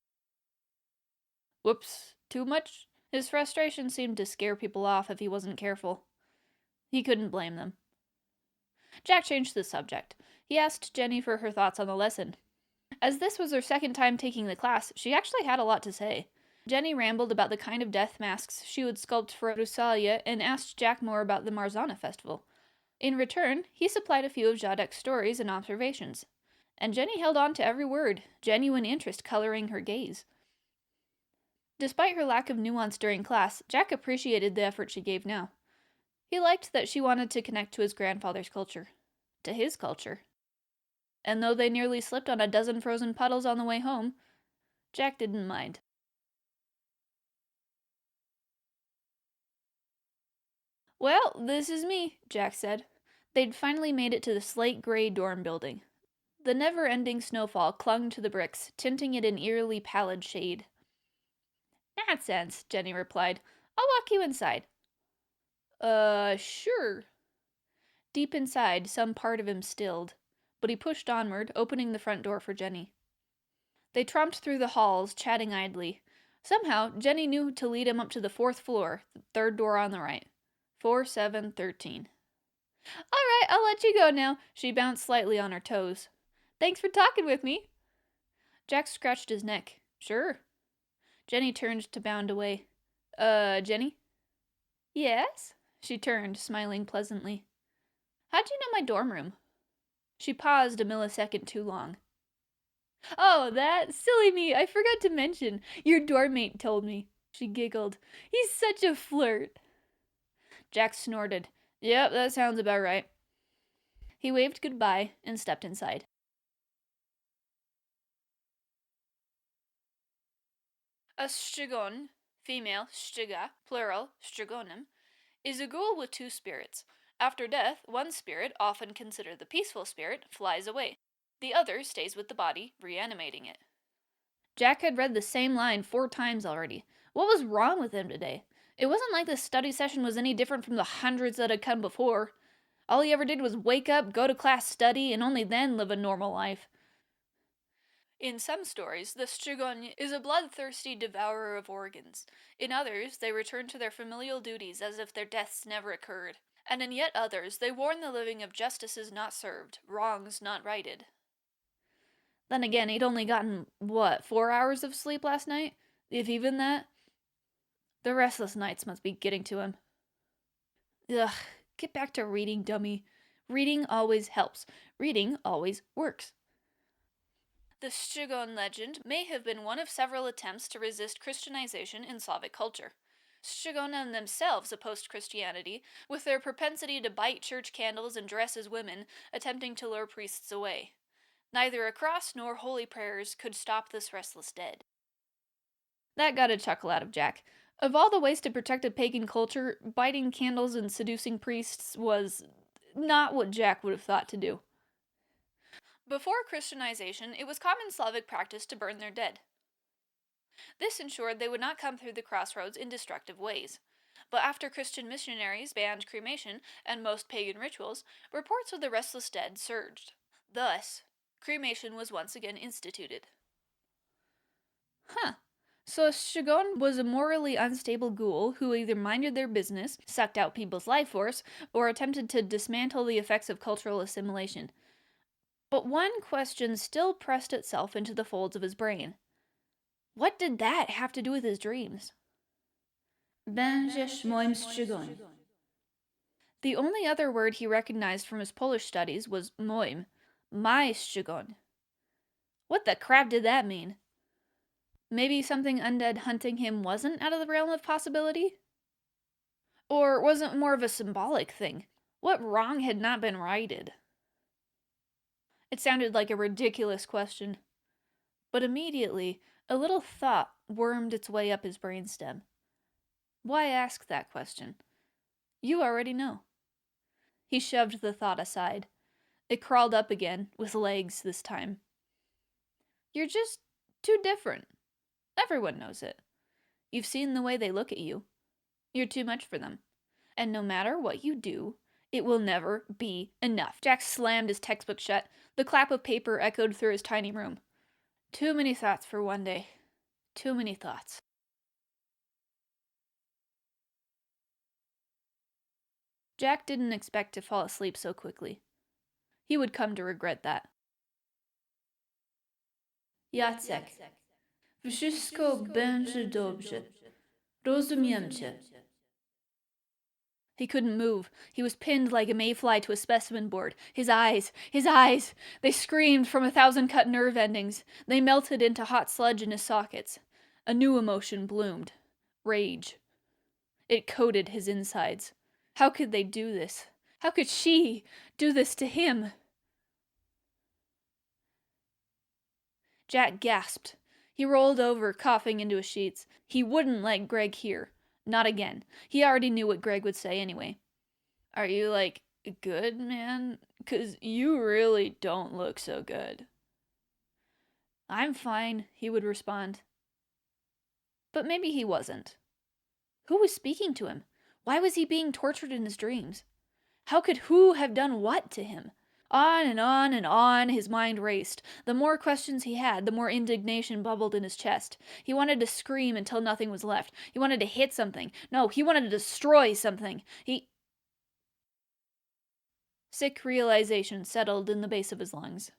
Whoops, too much? His frustration seemed to scare people off if he wasn't careful. He couldn't blame them. Jack changed the subject. He asked Jenny for her thoughts on the lesson. As this was her second time taking the class, she actually had a lot to say. Jenny rambled about the kind of death masks she would sculpt for Rusalia and asked Jack more about the Marzana festival. In return, he supplied a few of Jadek's stories and observations. And Jenny held on to every word, genuine interest coloring her gaze. Despite her lack of nuance during class, Jack appreciated the effort she gave now. He liked that she wanted to connect to his grandfather's culture. To his culture. And though they nearly slipped on a dozen frozen puddles on the way home, Jack didn't mind. Well, this is me, Jack said. They'd finally made it to the slate-gray dorm building. The never-ending snowfall clung to the bricks, tinting it an eerily pallid shade. Nonsense, Jenny replied. I'll walk you inside. Sure. Deep inside, some part of him stilled, but he pushed onward, opening the front door for Jenny. They tromped through the halls, chatting idly. Somehow, Jenny knew to lead him up to the 4th floor, the third door on the right. 4713. All right, I'll let you go now. She bounced slightly on her toes. Thanks for talking with me. Jack scratched his neck. Sure. Jenny turned to bound away. Jenny? Yes? She turned, smiling pleasantly. How'd you know my dorm room? She paused a millisecond too long. Oh, that? Silly me, I forgot to mention. Your dorm mate told me. She giggled. He's such a flirt. Jack snorted. Yep, that sounds about right. He waved goodbye and stepped inside. A strigon, female striga, plural strigonum, is a girl with 2 spirits. After death, one spirit, often considered the peaceful spirit, flies away. The other stays with the body, reanimating it. Jack had read the same line 4 times already. What was wrong with him today? It wasn't like this study session was any different from the hundreds that had come before. All he ever did was wake up, go to class, study, and only then live a normal life. In some stories, the Strigon is a bloodthirsty devourer of organs. In others, they return to their familial duties as if their deaths never occurred. And in yet others, they warn the living of justices not served, wrongs not righted. Then again, he'd only gotten, 4 hours of sleep last night? If even that? The restless nights must be getting to him. Ugh, get back to reading, dummy. Reading always helps. Reading always works. The Strigon legend may have been one of several attempts to resist Christianization in Slavic culture. Strigonen themselves opposed Christianity, with their propensity to bite church candles and dress as women, attempting to lure priests away. Neither a cross nor holy prayers could stop this restless dead. That got a chuckle out of Jack. Of all the ways to protect a pagan culture, biting candles and seducing priests was not what Jack would have thought to do. Before Christianization, it was common Slavic practice to burn their dead. This ensured they would not come through the crossroads in destructive ways. But after Christian missionaries banned cremation and most pagan rituals, reports of the restless dead surged. Thus, cremation was once again instituted. So a Strigon was a morally unstable ghoul who either minded their business, sucked out people's life force, or attempted to dismantle the effects of cultural assimilation. But one question still pressed itself into the folds of his brain. What did that have to do with his dreams? Będziesz moim Strigon. The only other word he recognized from his Polish studies was moim, my Strigon. What the crap did that mean? Maybe something undead hunting him wasn't out of the realm of possibility? Or was it more of a symbolic thing? What wrong had not been righted? It sounded like a ridiculous question. But immediately, a little thought wormed its way up his brainstem. Why ask that question? You already know. He shoved the thought aside. It crawled up again, with legs this time. You're just too different. Everyone knows it. You've seen the way they look at you. You're too much for them. And no matter what you do, it will never be enough. Jack slammed his textbook shut. The clap of paper echoed through his tiny room. Too many thoughts for one day. Too many thoughts. Jack didn't expect to fall asleep so quickly. He would come to regret that. Jacek. Wszystko będzie dobrze. Rozumiem cię. He couldn't move. He was pinned like a mayfly to a specimen board. His eyes! They screamed from 1,000 cut nerve endings. They melted into hot sludge in his sockets. A new emotion bloomed. Rage. It coated his insides. How could they do this? How could she do this to him? Jack gasped. He rolled over, coughing into his sheets. He wouldn't let Greg hear. Not again. He already knew what Greg would say anyway. Are you, good, man? 'Cause you really don't look so good. I'm fine, he would respond. But maybe he wasn't. Who was speaking to him? Why was he being tortured in his dreams? How could who have done what to him? On and on and on his mind raced. The more questions he had, the more indignation bubbled in his chest. He wanted to scream until nothing was left. He wanted to hit something. No, he wanted to destroy something. Sick realization settled in the base of his lungs.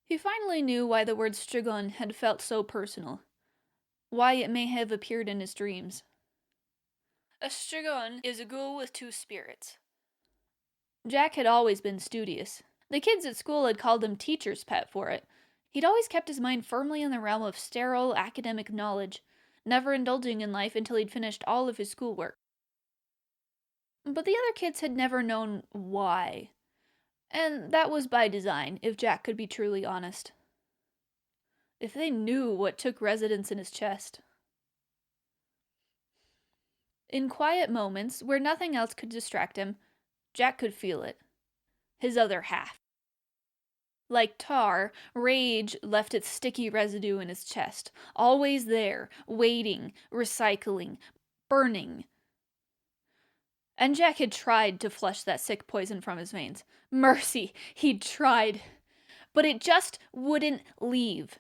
He finally knew why the word Strigon had felt so personal. Why it may have appeared in his dreams. A Strigon is a ghoul with two spirits. Jack had always been studious. The kids at school had called him teacher's pet for it. He'd always kept his mind firmly in the realm of sterile academic knowledge, never indulging in life until he'd finished all of his schoolwork. But the other kids had never known why. And that was by design, if Jack could be truly honest. If they knew what took residence in his chest. In quiet moments, where nothing else could distract him, Jack could feel it. His other half. Like tar, rage left its sticky residue in his chest, always there, waiting, recycling, burning. And Jack had tried to flush that sick poison from his veins. Mercy, he'd tried. But it just wouldn't leave.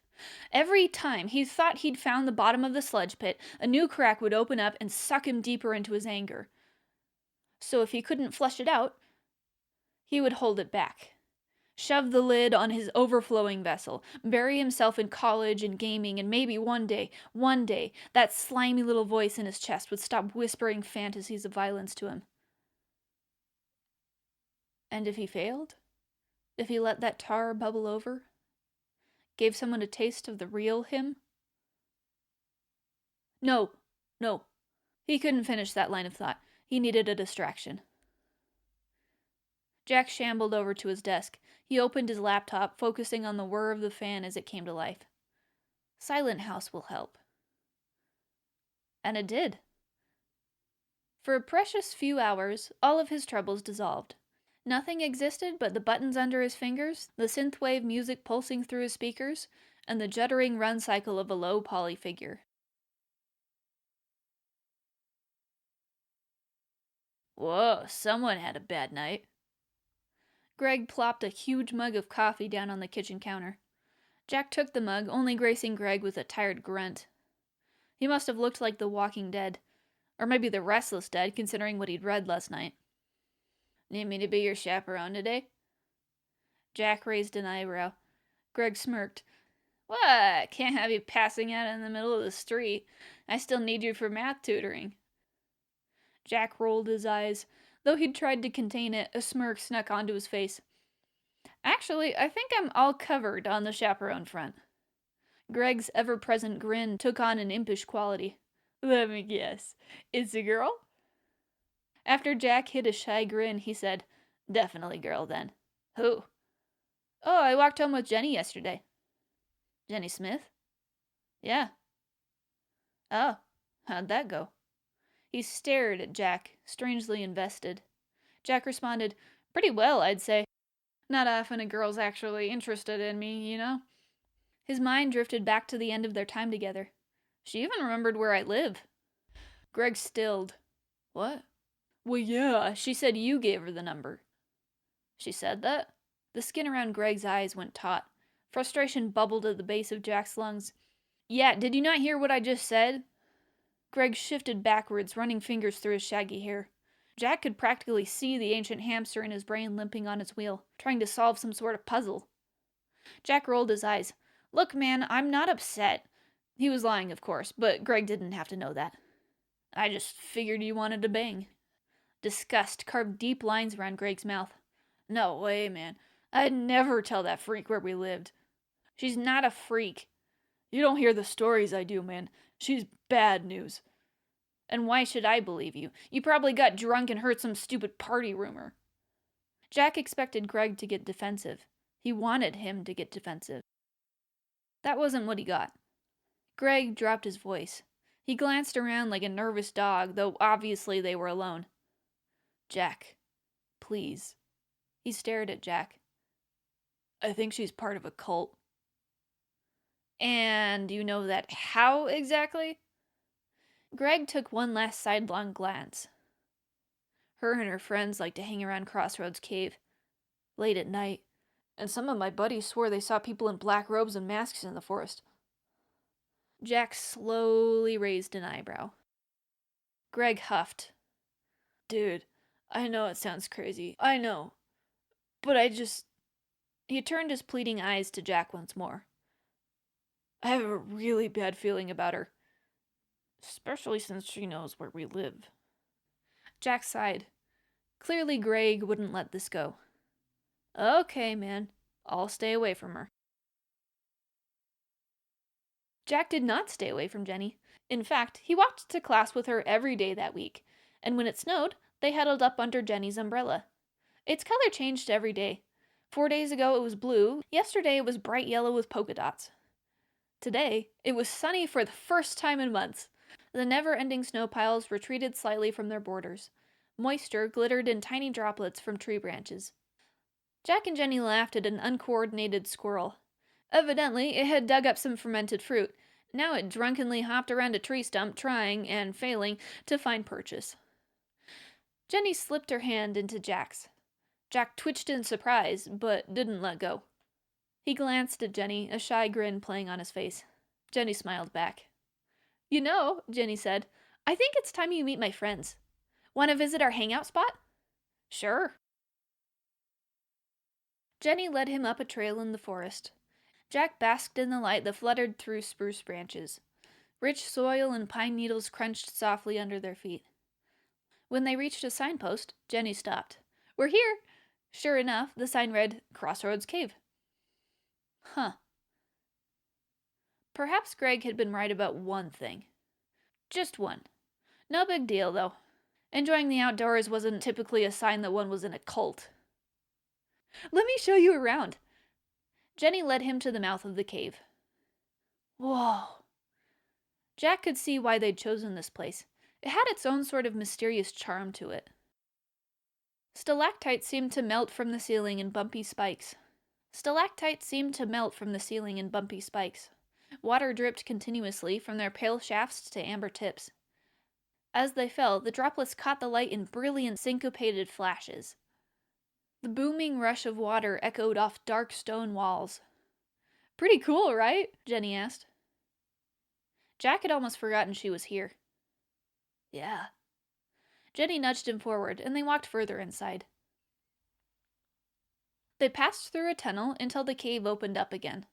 Every time he thought he'd found the bottom of the sludge pit, a new crack would open up and suck him deeper into his anger. So if he couldn't flush it out, he would hold it back. Shove the lid on his overflowing vessel, bury himself in college and gaming, and maybe one day, that slimy little voice in his chest would stop whispering fantasies of violence to him. And if he failed? If he let that tar bubble over? Gave someone a taste of the real him? No. He couldn't finish that line of thought. He needed a distraction. Jack shambled over to his desk. He opened his laptop, focusing on the whir of the fan as it came to life. Silent House will help. And it did. For a precious few hours, all of his troubles dissolved. Nothing existed but the buttons under his fingers, the synthwave music pulsing through his speakers, and the juddering run cycle of a low poly figure. Whoa, someone had a bad night. Greg plopped a huge mug of coffee down on the kitchen counter. Jack took the mug, only gracing Greg with a tired grunt. He must have looked like the Walking Dead. Or maybe the Restless Dead, considering what he'd read last night. Need me to be your chaperone today? Jack raised an eyebrow. Greg smirked. What? Can't have you passing out in the middle of the street. I still need you for math tutoring. Jack rolled his eyes. Though he'd tried to contain it, a smirk snuck onto his face. Actually, I think I'm all covered on the chaperone front. Greg's ever-present grin took on an impish quality. Let me guess. It's a girl? After Jack hid a shy grin, he said, Definitely girl, then. Who? Oh, I walked home with Jenny yesterday. Jenny Smith? Yeah. Oh, how'd that go? He stared at Jack, strangely invested. Jack responded, Pretty well, I'd say. Not often a girl's actually interested in me, you know? His mind drifted back to the end of their time together. She even remembered where I live. Greg stilled. What? Well, yeah, she said you gave her the number. She said that? The skin around Greg's eyes went taut. Frustration bubbled at the base of Jack's lungs. Yeah, did you not hear what I just said? Greg shifted backwards, running fingers through his shaggy hair. Jack could practically see the ancient hamster in his brain limping on its wheel, trying to solve some sort of puzzle. Jack rolled his eyes. Look, man, I'm not upset. He was lying, of course, but Greg didn't have to know that. I just figured you wanted to bang. Disgust carved deep lines around Greg's mouth. No way, man. I'd never tell that freak where we lived. She's not a freak. You don't hear the stories I do, man. She's bad news. And why should I believe you? You probably got drunk and heard some stupid party rumor. Jack expected Greg to get defensive. He wanted him to get defensive. That wasn't what he got. Greg dropped his voice. He glanced around like a nervous dog, though obviously they were alone. Jack, please. He stared at Jack. I think she's part of a cult. And you know that how exactly? Greg took one last sidelong glance. Her and her friends like to hang around Crossroads Cave, late at night, and some of my buddies swore they saw people in black robes and masks in the forest. Jack slowly raised an eyebrow. Greg huffed. Dude, I know it sounds crazy. I know. But I just... He turned his pleading eyes to Jack once more. I have a really bad feeling about her. Especially since she knows where we live. Jack sighed. Clearly Greg wouldn't let this go. Okay, man. I'll stay away from her. Jack did not stay away from Jenny. In fact, he walked to class with her every day that week, and when it snowed, they huddled up under Jenny's umbrella. Its color changed every day. 4 days ago it was blue, yesterday it was bright yellow with polka dots. Today, it was sunny for the first time in months. The never-ending snow piles retreated slightly from their borders. Moisture glittered in tiny droplets from tree branches. Jack and Jenny laughed at an uncoordinated squirrel. Evidently, it had dug up some fermented fruit. Now it drunkenly hopped around a tree stump, trying, and failing, to find purchase. Jenny slipped her hand into Jack's. Jack twitched in surprise, but didn't let go. He glanced at Jenny, a shy grin playing on his face. Jenny smiled back. You know, Jenny said, I think it's time you meet my friends. Want to visit our hangout spot? Sure. Jenny led him up a trail in the forest. Jack basked in the light that fluttered through spruce branches. Rich soil and pine needles crunched softly under their feet. When they reached a signpost, Jenny stopped. We're here! Sure enough, the sign read, Crossroads Cave. Huh. Perhaps Greg had been right about one thing. Just one. No big deal, though. Enjoying the outdoors wasn't typically a sign that one was in a cult. Let me show you around. Jenny led him to the mouth of the cave. Whoa. Jack could see why they'd chosen this place. It had its own sort of mysterious charm to it. Stalactites seemed to melt from the ceiling in bumpy spikes. Water dripped continuously from their pale shafts to amber tips. As they fell, the droplets caught the light in brilliant syncopated flashes. The booming rush of water echoed off dark stone walls. Pretty cool, right? Jenny asked. Jack had almost forgotten she was here. Yeah. Jenny nudged him forward, and they walked further inside. They passed through a tunnel until the cave opened up again.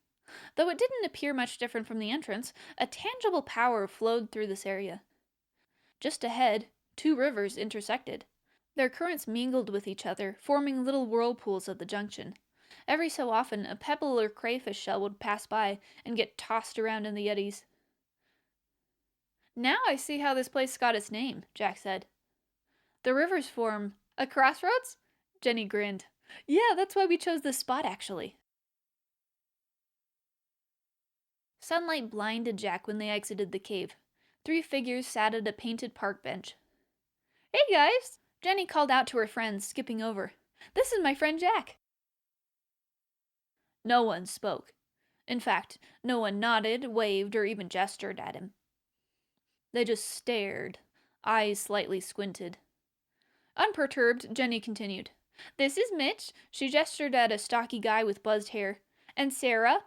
Though it didn't appear much different from the entrance, a tangible power flowed through this area. Just ahead, two rivers intersected. Their currents mingled with each other, forming little whirlpools at the junction. Every so often, a pebble or crayfish shell would pass by and get tossed around in the eddies. Now I see how this place got its name, Jack said. The rivers form a crossroads? Jenny grinned. Yeah, that's why we chose this spot, actually. Sunlight blinded Jack when they exited the cave. 3 figures sat at a painted park bench. Hey, guys! Jenny called out to her friends, skipping over. This is my friend Jack. No one spoke. In fact, no one nodded, waved, or even gestured at him. They just stared, eyes slightly squinted. Unperturbed, Jenny continued. This is Mitch, she gestured at a stocky guy with buzzed hair, and Sarah,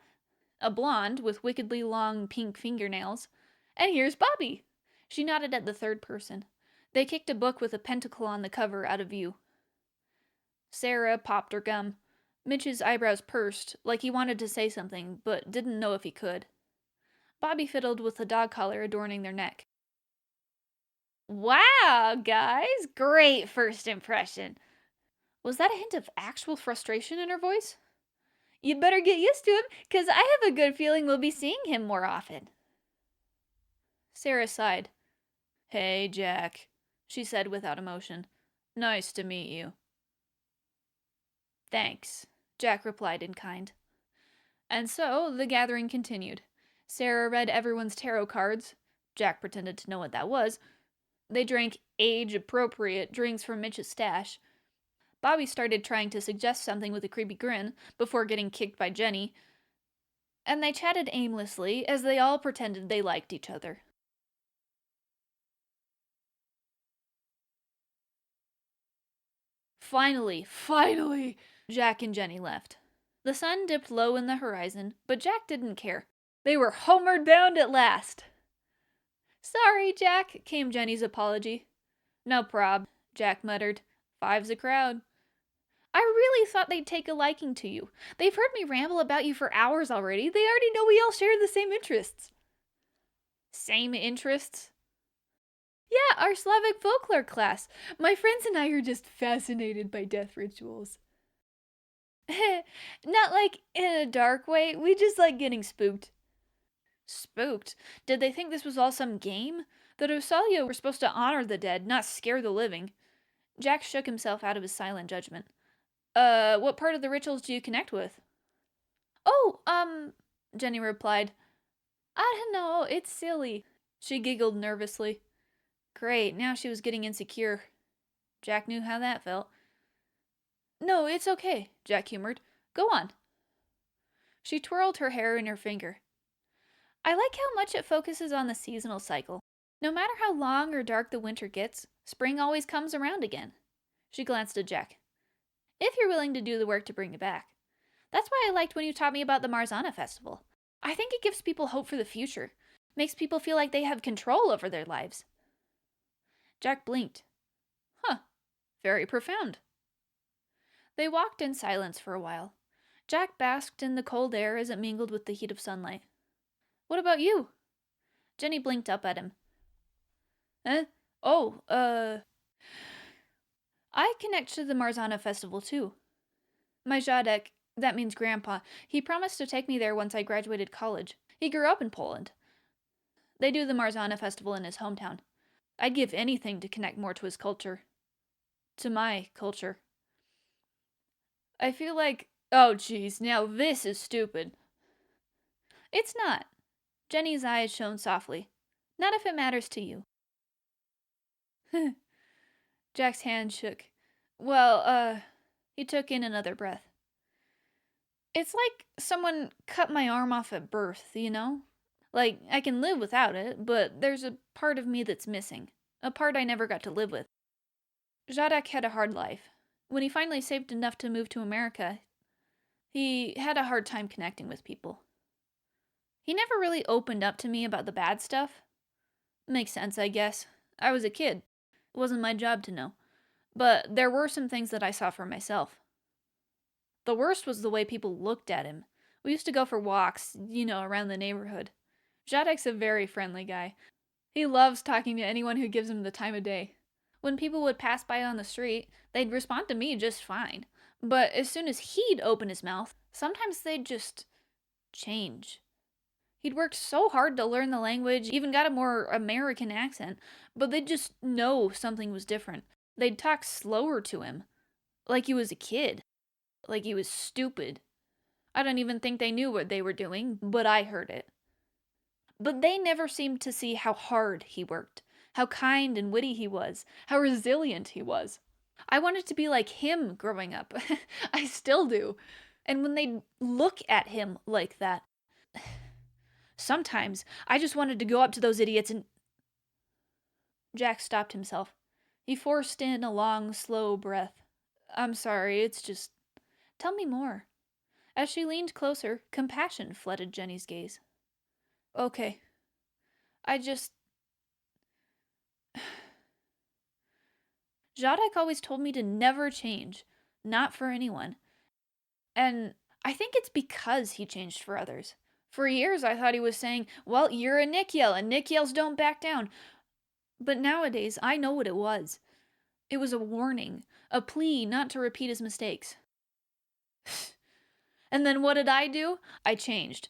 a blonde with wickedly long pink fingernails, and here's Bobby. She nodded at the third person. They kicked a book with a pentacle on the cover out of view. Sarah popped her gum. Mitch's eyebrows pursed, like he wanted to say something, but didn't know if he could. Bobby fiddled with the dog collar adorning their neck. Wow, guys! Great first impression! Was that a hint of actual frustration in her voice? You better get used to him, 'cause I have a good feeling we'll be seeing him more often. Sarah sighed. Hey, Jack, she said without emotion. Nice to meet you. Thanks, Jack replied in kind. And so the gathering continued. Sarah read everyone's tarot cards. Jack pretended to know what that was. They drank age-appropriate drinks from Mitch's stash. Bobby started trying to suggest something with a creepy grin before getting kicked by Jenny. And they chatted aimlessly as they all pretended they liked each other. Finally, Jack and Jenny left. The sun dipped low in the horizon, but Jack didn't care. They were homeward bound at last. Sorry, Jack, came Jenny's apology. No prob, Jack muttered. 5's a crowd. I really thought they'd take a liking to you. They've heard me ramble about you for hours already. They already know we all share the same interests. Same interests? Yeah, our Slavic Folklore class. My friends and I are just fascinated by death rituals. Not like in a dark way, we just like getting spooked. Spooked? Did they think this was all some game? The Rosalia were supposed to honor the dead, not scare the living. Jack shook himself out of his silent judgment. What part of the rituals do you connect with? Oh, Jenny replied. I don't know, it's silly. She giggled nervously. Great, now she was getting insecure. Jack knew how that felt. No, it's okay, Jack humored. Go on. She twirled her hair in her finger. I like how much it focuses on the seasonal cycle. No matter how long or dark the winter gets, Spring always comes around again. She glanced at Jack. If you're willing to do the work to bring it back. That's why I liked when you taught me about the Marzana festival. I think it gives people hope for the future. Makes people feel like they have control over their lives. Jack blinked. Huh. Very profound. They walked in silence for a while. Jack basked in the cold air as it mingled with the heat of sunlight. What about you? Jenny blinked up at him. Oh, I connect to the Marzana festival too. My Jadek, that means grandpa, he promised to take me there once I graduated college. He grew up in Poland. They do the Marzana festival in his hometown. I'd give anything to connect more to his culture. To my culture. I feel like, oh geez, now this is stupid. It's not. Jenny's eyes shone softly. Not if it matters to you. Jack's hand shook. Well, he took in another breath. It's like someone cut my arm off at birth, you know? Like, I can live without it, but there's a part of me that's missing. A part I never got to live with. Jadek had a hard life. When he finally saved enough to move to America, he had a hard time connecting with people. He never really opened up to me about the bad stuff. Makes sense, I guess. I was a kid. It wasn't my job to know. But there were some things that I saw for myself. The worst was the way people looked at him. We used to go for walks, around the neighborhood. Jadek's a very friendly guy. He loves talking to anyone who gives him the time of day. When people would pass by on the street, they'd respond to me just fine. But as soon as he'd open his mouth, sometimes they'd just change. He'd worked so hard to learn the language, even got a more American accent, but they'd just know something was different. They'd talk slower to him, like he was a kid, like he was stupid. I don't even think they knew what they were doing, but I heard it. But they never seemed to see how hard he worked, how kind and witty he was, how resilient he was. I wanted to be like him growing up. I still do. And when they look at him like that, sometimes I just wanted to go up to those idiots and... Jack stopped himself. He forced in a long, slow breath. I'm sorry, it's just... Tell me more. As she leaned closer, compassion flooded Jenny's gaze. Okay. Jadek always told me to never change. Not for anyone. And I think it's because he changed for others. For years I thought he was saying, well, you're a Nick-Yell, and Nick-Yells don't back down. But nowadays, I know what it was. It was a warning, a plea not to repeat his mistakes. And then what did I do? I changed.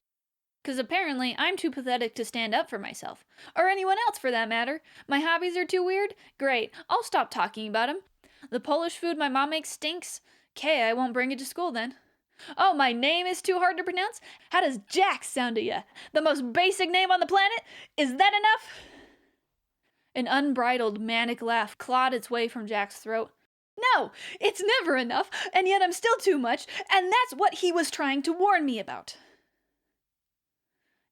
'Cause apparently I'm too pathetic to stand up for myself. Or anyone else for that matter. My hobbies are too weird? Great, I'll stop talking about them. The Polish food my mom makes stinks? 'Kay, I won't bring it to school then. Oh, my name is too hard to pronounce? How does Jack sound to ya? The most basic name on the planet? Is that enough? An unbridled, manic laugh clawed its way from Jack's throat. No, it's never enough, and yet I'm still too much, and that's what he was trying to warn me about.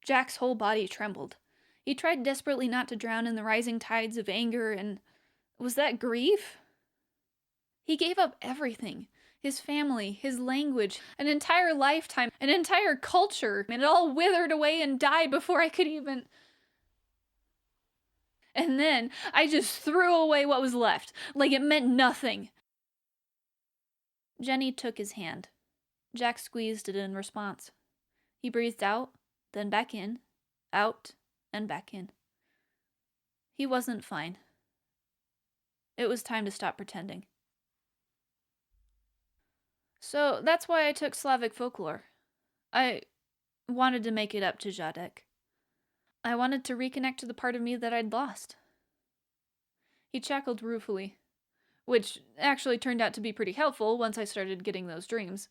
Jack's whole body trembled. He tried desperately not to drown in the rising tides of anger and... Was that grief? He gave up everything. His family, his language, an entire lifetime, an entire culture, and it all withered away and died before I could even... And then I just threw away what was left, like it meant nothing. Jenny took his hand. Jack squeezed it in response. He breathed out, then back in, out, and back in. He wasn't fine. It was time to stop pretending. So that's why I took Slavic Folklore. I wanted to make it up to Jadek. I wanted to reconnect to the part of me that I'd lost. He chuckled ruefully, which actually turned out to be pretty helpful once I started getting those dreams.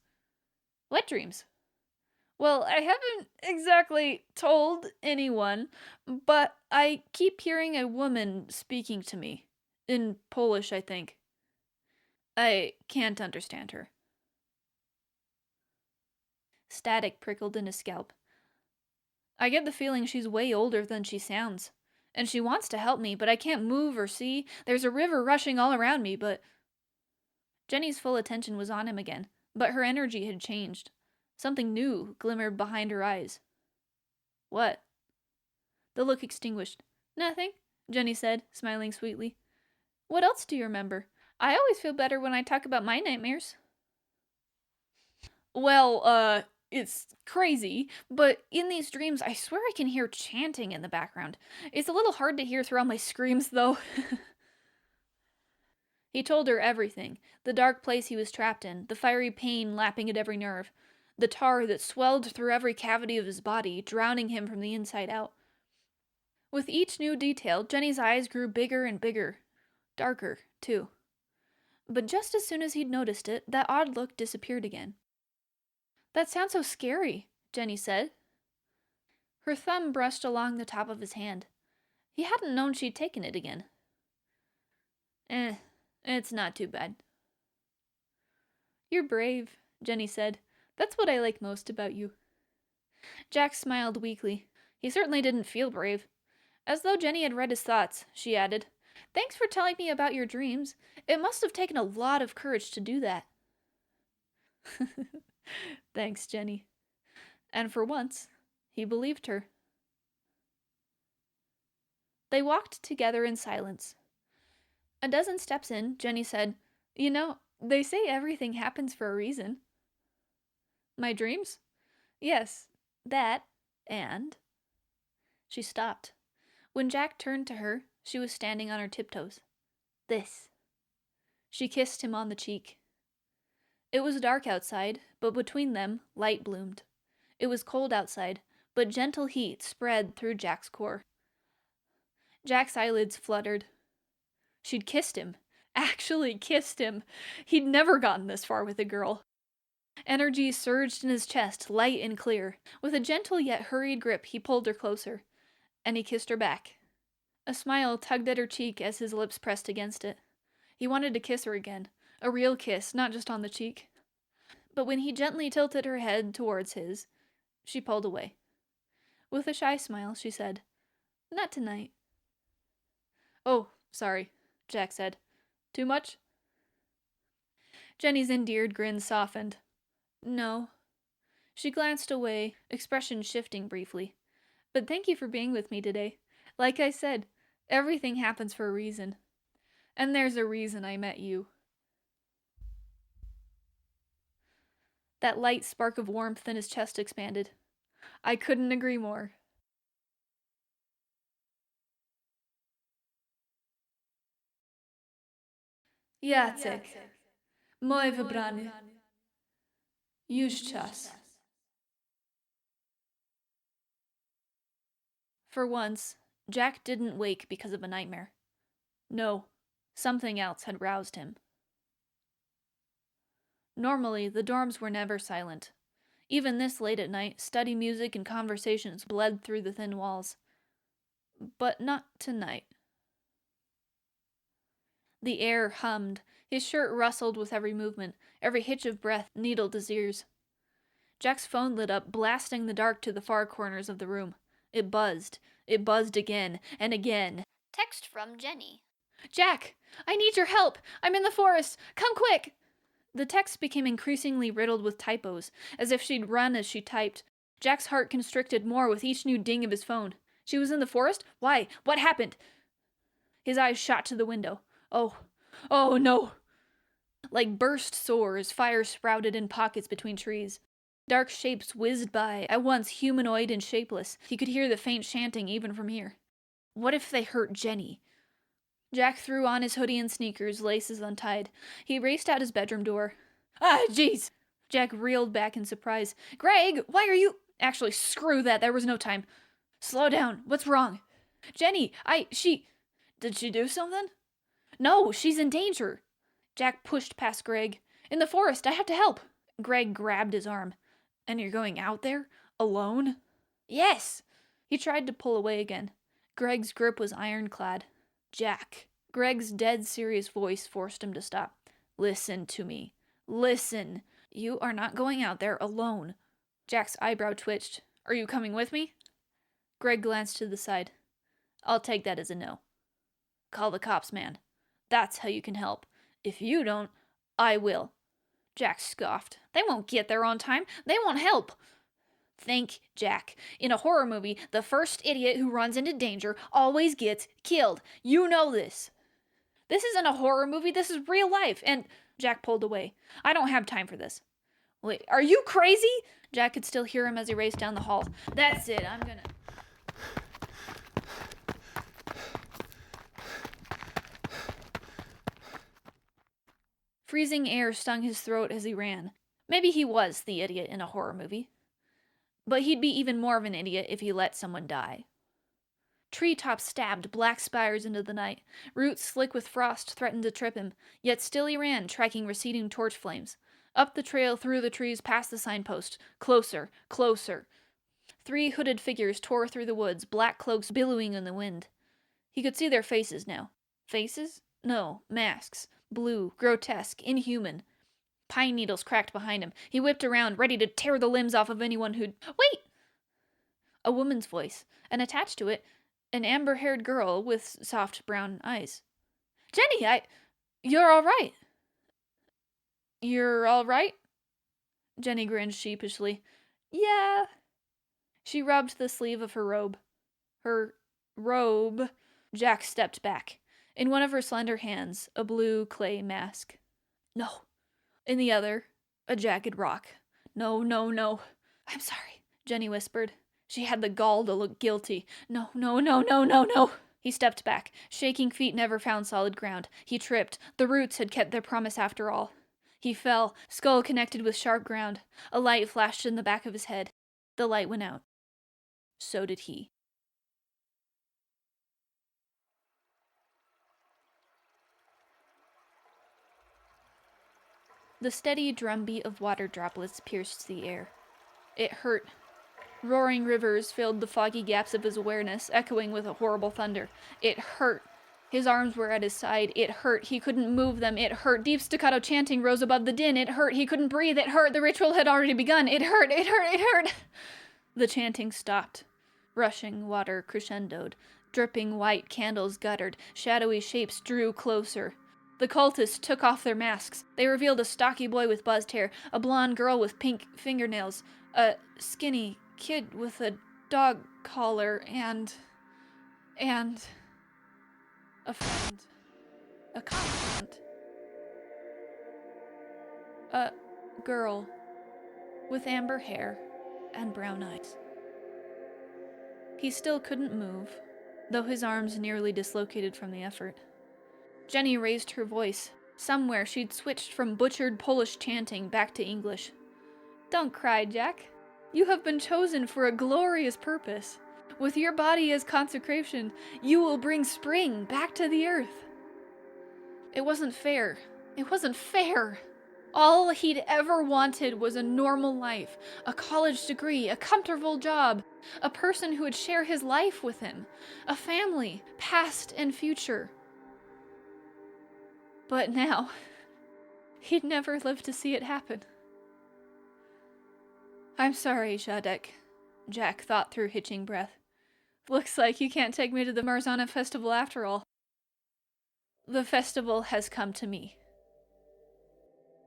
What dreams? Well, I haven't exactly told anyone, but I keep hearing a woman speaking to me. In Polish, I think. I can't understand her. Static prickled in his scalp. I get the feeling she's way older than she sounds. And she wants to help me, but I can't move or see. There's a river rushing all around me, but... Jenny's full attention was on him again, but her energy had changed. Something new glimmered behind her eyes. What? The look extinguished. Nothing, Jenny said, smiling sweetly. What else do you remember? I always feel better when I talk about my nightmares. Well, it's crazy, but in these dreams, I swear I can hear chanting in the background. It's a little hard to hear through all my screams, though. He told her everything. The dark place he was trapped in, the fiery pain lapping at every nerve, the tar that swelled through every cavity of his body, drowning him from the inside out. With each new detail, Jenny's eyes grew bigger and bigger. Darker, too. But just as soon as he'd noticed it, that odd look disappeared again. That sounds so scary, Jenny said. Her thumb brushed along the top of his hand. He hadn't known she'd taken it again. It's not too bad. You're brave, Jenny said. That's what I like most about you. Jack smiled weakly. He certainly didn't feel brave. As though Jenny had read his thoughts, she added, Thanks for telling me about your dreams. It must have taken a lot of courage to do that. Thanks, Jenny. And for once, he believed her. They walked together in silence. A dozen steps in, Jenny said, You know, they say everything happens for a reason. My dreams? Yes, that, and... She stopped. When Jack turned to her, she was standing on her tiptoes. This. She kissed him on the cheek. It was dark outside, but between them, light bloomed. It was cold outside, but gentle heat spread through Jack's core. Jack's eyelids fluttered. She'd kissed him. Actually kissed him. He'd never gotten this far with a girl. Energy surged in his chest, light and clear. With a gentle yet hurried grip, he pulled her closer. And he kissed her back. A smile tugged at her cheek as his lips pressed against it. He wanted to kiss her again. A real kiss, not just on the cheek. But when he gently tilted her head towards his, she pulled away. With a shy smile, she said, Not tonight. Oh, sorry, Jack said. Too much? Jenny's endeared grin softened. No. She glanced away, expression shifting briefly. But thank you for being with me today. Like I said, everything happens for a reason. And there's a reason I met you. That light spark of warmth in his chest expanded. I couldn't agree more. Jacek. Moje wybrany. Już czas. For once, Jack didn't wake because of a nightmare. No, something else had roused him. Normally, the dorms were never silent. Even this late at night, study music and conversations bled through the thin walls. But not tonight. The air hummed. His shirt rustled with every movement. Every hitch of breath needled his ears. Jack's phone lit up, blasting the dark to the far corners of the room. It buzzed. It buzzed again and again. Text from Jenny. Jack! I need your help! I'm in the forest! Come quick! The text became increasingly riddled with typos, as if she'd run as she typed. Jack's heart constricted more with each new ding of his phone. She was in the forest? Why? What happened? His eyes shot to the window. Oh no! Like burst sores, fire sprouted in pockets between trees. Dark shapes whizzed by, at once humanoid and shapeless. He could hear the faint chanting even from here. What if they hurt Jenny? Jack threw on his hoodie and sneakers, laces untied. He raced out his bedroom door. Ah, jeez! Jack reeled back in surprise. Greg, why are you... Actually, screw that, there was no time. Slow down, what's wrong? Jenny, Did she do something? No, she's in danger. Jack pushed past Greg. In the forest, I have to help. Greg grabbed his arm. And you're going out there? Alone? Yes! He tried to pull away again. Greg's grip was ironclad. Jack. Greg's dead serious voice forced him to stop. Listen to me. Listen. You are not going out there alone. Jack's eyebrow twitched. Are you coming with me? Greg glanced to the side. I'll take that as a no. Call the cops, man. That's how you can help. If you don't, I will. Jack scoffed. They won't get there on time. They won't help. Think, Jack. In a horror movie, the first idiot who runs into danger always gets killed. You know this. This isn't a horror movie, this is real life, and Jack pulled away. I don't have time for this. Wait, are you crazy? Jack could still hear him as he raced down the hall. That's it, I'm gonna... Freezing air stung his throat as he ran. Maybe he was the idiot in a horror movie. But he'd be even more of an idiot if he let someone die. Treetops stabbed black spires into the night. Roots slick with frost threatened to trip him, yet still he ran, tracking receding torch flames. Up the trail, through the trees, past the signpost. Closer, closer. 3 hooded figures tore through the woods, black cloaks billowing in the wind. He could see their faces now. Faces? No, masks. Blue, grotesque, inhuman. Pine needles cracked behind him. He whipped around, ready to tear the limbs off of anyone who'd... Wait! A woman's voice, and attached to it, an amber-haired girl with soft brown eyes. Jenny, you're all right. You're all right? Jenny grinned sheepishly. Yeah. She rubbed the sleeve of her robe. Her robe. Jack stepped back. In one of her slender hands, a blue clay mask. No. In the other, a jagged rock. No, no, no. I'm sorry, Jenny whispered. She had the gall to look guilty. No, no, no, no, no, no. He stepped back. Shaking feet never found solid ground. He tripped. The roots had kept their promise after all. He fell, skull connected with sharp ground. A light flashed in the back of his head. The light went out. So did he. The steady drumbeat of water droplets pierced the air. It hurt. Roaring rivers filled the foggy gaps of his awareness, echoing with a horrible thunder. It hurt. His arms were at his side. It hurt. He couldn't move them. It hurt. Deep staccato chanting rose above the din. It hurt. He couldn't breathe. It hurt. The ritual had already begun. It hurt. It hurt. It hurt. The chanting stopped. Rushing water crescendoed. Dripping white candles guttered. Shadowy shapes drew closer. The cultists took off their masks. They revealed a stocky boy with buzzed hair, a blonde girl with pink fingernails, a skinny kid with a dog collar, and a friend. A confidant. A girl with amber hair and brown eyes. He still couldn't move, though his arms nearly dislocated from the effort. Jenny raised her voice. Somewhere she'd switched from butchered Polish chanting back to English. Don't cry, Jack. You have been chosen for a glorious purpose. With your body as consecration, you will bring spring back to the earth. It wasn't fair. It wasn't fair. All he'd ever wanted was a normal life, a college degree, a comfortable job, a person who would share his life with him, a family, past and future. But now, he'd never live to see it happen. I'm sorry, Shadek, Jack thought through hitching breath. Looks like you can't take me to the Marzana festival after all. The festival has come to me.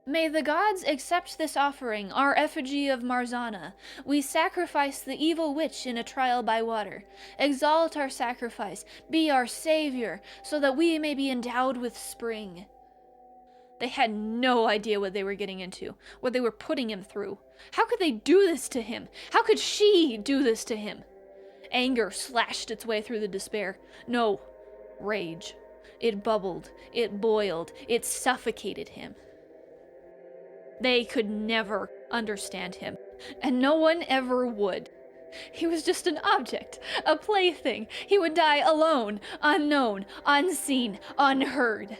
May the gods accept this offering, our effigy of Marzana. We sacrifice the evil witch in a trial by water. Exalt our sacrifice, be our savior, so that we may be endowed with spring. They had no idea what they were getting into, what they were putting him through. How could they do this to him? How could she do this to him? Anger slashed its way through the despair. No, rage. It bubbled, it boiled, it suffocated him. They could never understand him, and no one ever would. He was just an object, a plaything. He would die alone, unknown, unseen, unheard.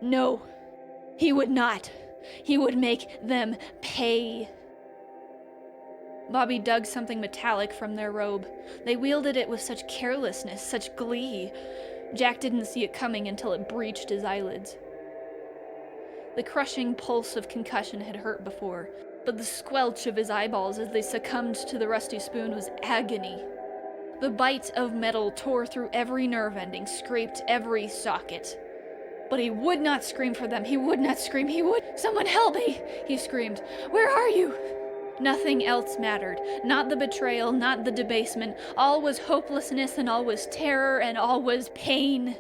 No, he would not. He would make them pay. Bobby dug something metallic from their robe. They wielded it with such carelessness, such glee. Jack didn't see it coming until it breached his eyelids. The crushing pulse of concussion had hurt before, but the squelch of his eyeballs as they succumbed to the rusty spoon was agony. The bite of metal tore through every nerve ending, scraped every socket. But he would not scream for them. He would not scream. He would. "Someone help me!" he screamed. "Where are you?" Nothing else mattered. Not the betrayal, not the debasement. All was hopelessness, and all was terror, and all was pain.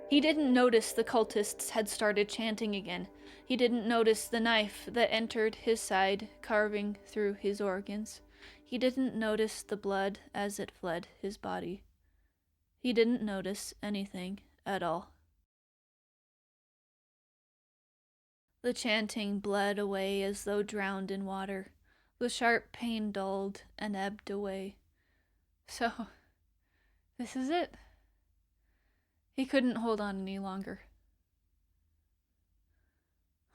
He didn't notice the cultists had started chanting again. He didn't notice the knife that entered his side, carving through his organs. He didn't notice the blood as it fled his body. He didn't notice anything at all. The chanting bled away as though drowned in water. The sharp pain dulled and ebbed away. So, this is it. He couldn't hold on any longer.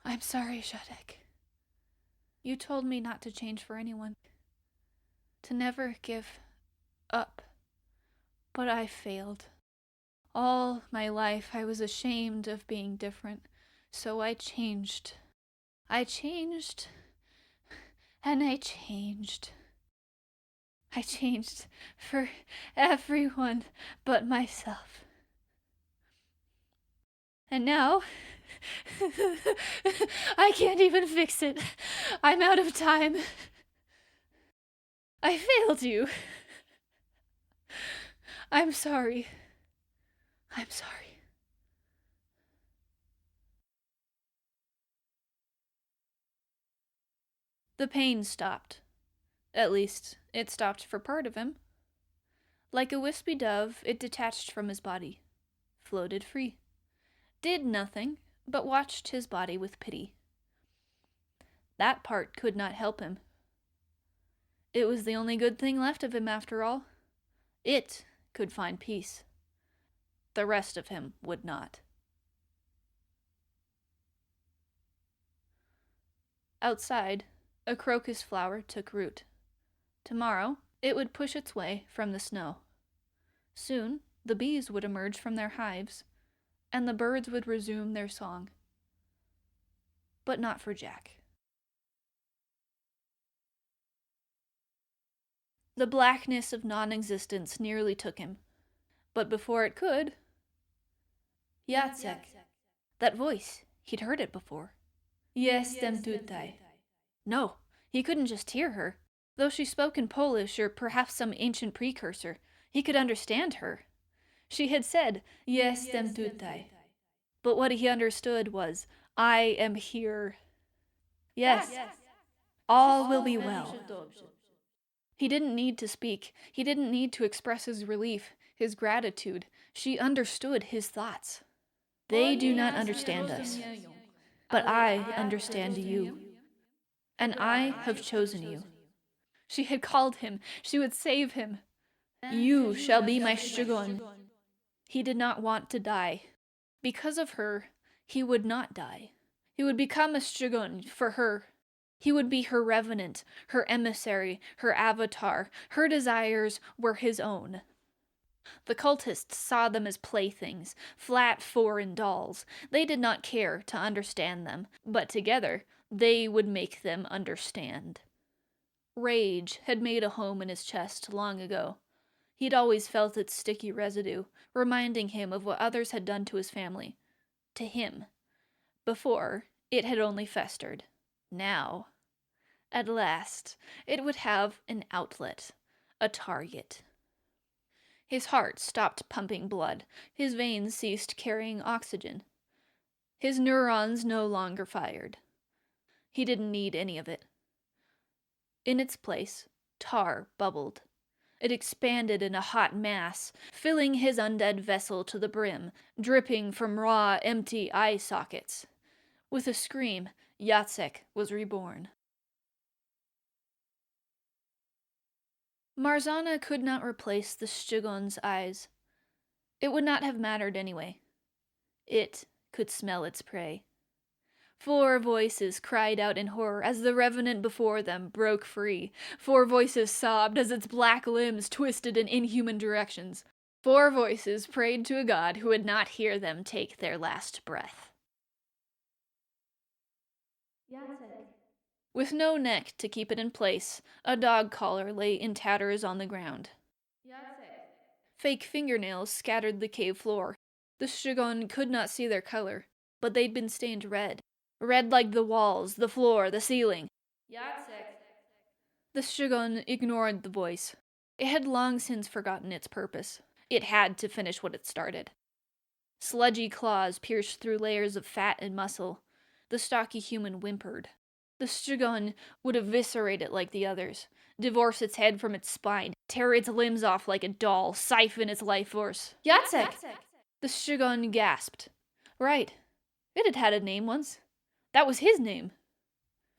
"I'm sorry, Shadek. You told me not to change for anyone. To never give up. But I failed. All my life I was ashamed of being different. So I changed. I changed. And I changed. I changed for everyone but myself. And now, I can't even fix it. I'm out of time. I failed you. I'm sorry. I'm sorry." The pain stopped. At least, it stopped for part of him. Like a wispy dove, it detached from his body, floated free, did nothing but watched his body with pity. That part could not help him. It was the only good thing left of him, after all. It could find peace. The rest of him would not. Outside, a crocus flower took root. Tomorrow, it would push its way from the snow. Soon, the bees would emerge from their hives, and the birds would resume their song. But not for Jack. The blackness of non-existence nearly took him. But before it could... Jacek. That voice, he'd heard it before. "Jestem tutaj." No, he couldn't just hear her. Though she spoke in Polish or perhaps some ancient precursor, he could understand her. She had said, "Jestem tutaj." But what he understood was, "I am here." Yes, all will be well. He didn't need to speak. He didn't need to express his relief, his gratitude. She understood his thoughts. "They do not understand us, but I understand you. And I have chosen you." She had called him. She would save him. "You shall be my Shtugon." He did not want to die. Because of her, he would not die. He would become a Shtugon for her. He would be her revenant, her emissary, her avatar. Her desires were his own. The cultists saw them as playthings, flat foreign dolls. They did not care to understand them, but together they would make them understand. Rage had made a home in his chest long ago. He'd always felt its sticky residue, reminding him of what others had done to his family. To him. Before, it had only festered. Now, at last, it would have an outlet, a target. His heart stopped pumping blood. His veins ceased carrying oxygen. His neurons no longer fired. He didn't need any of it. In its place, tar bubbled. It expanded in a hot mass, filling his undead vessel to the brim, dripping from raw, empty eye sockets. With a scream, Jacek was reborn. Marzana could not replace the Shtugon's eyes. It would not have mattered anyway. It could smell its prey. 4 voices cried out in horror as the revenant before them broke free. 4 voices sobbed as its black limbs twisted in inhuman directions. 4 voices prayed to a god who would not hear them take their last breath. Jacek. With no neck to keep it in place, a dog collar lay in tatters on the ground. Fake fingernails scattered the cave floor. The Shogun could not see their color, but they'd been stained red. Red like the walls, the floor, the ceiling. The Shogun ignored the voice. It had long since forgotten its purpose. It had to finish what it started. Sludgy claws pierced through layers of fat and muscle. The stocky human whimpered. The Shogun would eviscerate it like the others, divorce its head from its spine, tear its limbs off like a doll, siphon its life force. Jacek! The Shogun gasped. Right. It had had a name once. That was his name.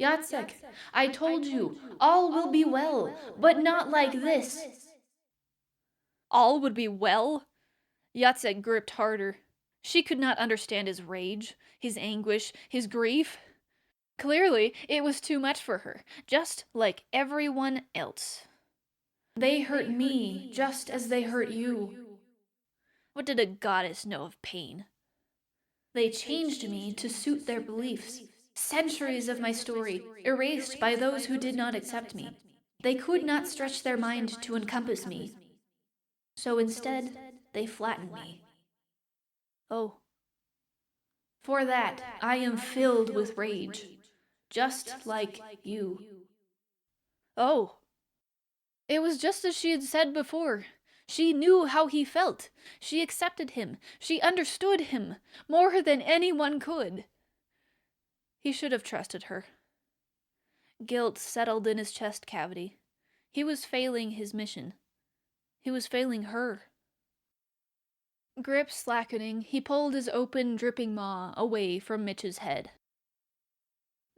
Jacek, I told you, all will be well, but not like this. All would be well? Jacek gripped harder. She could not understand his rage, his anguish, his grief. Clearly, it was too much for her, just like everyone else. They hurt me, just as they hurt you. What did a goddess know of pain? They changed me to suit their beliefs. Centuries of my story, erased by those who did not accept me. They could not stretch their mind to encompass me. So instead, they flattened me. Oh. For that, I am filled with rage. Just like you. Oh. It was just as she had said before. She knew how he felt. She accepted him. She understood him more than anyone could. He should have trusted her. Guilt settled in his chest cavity. He was failing his mission. He was failing her. Grip slackening, he pulled his open, dripping maw away from Mitch's head.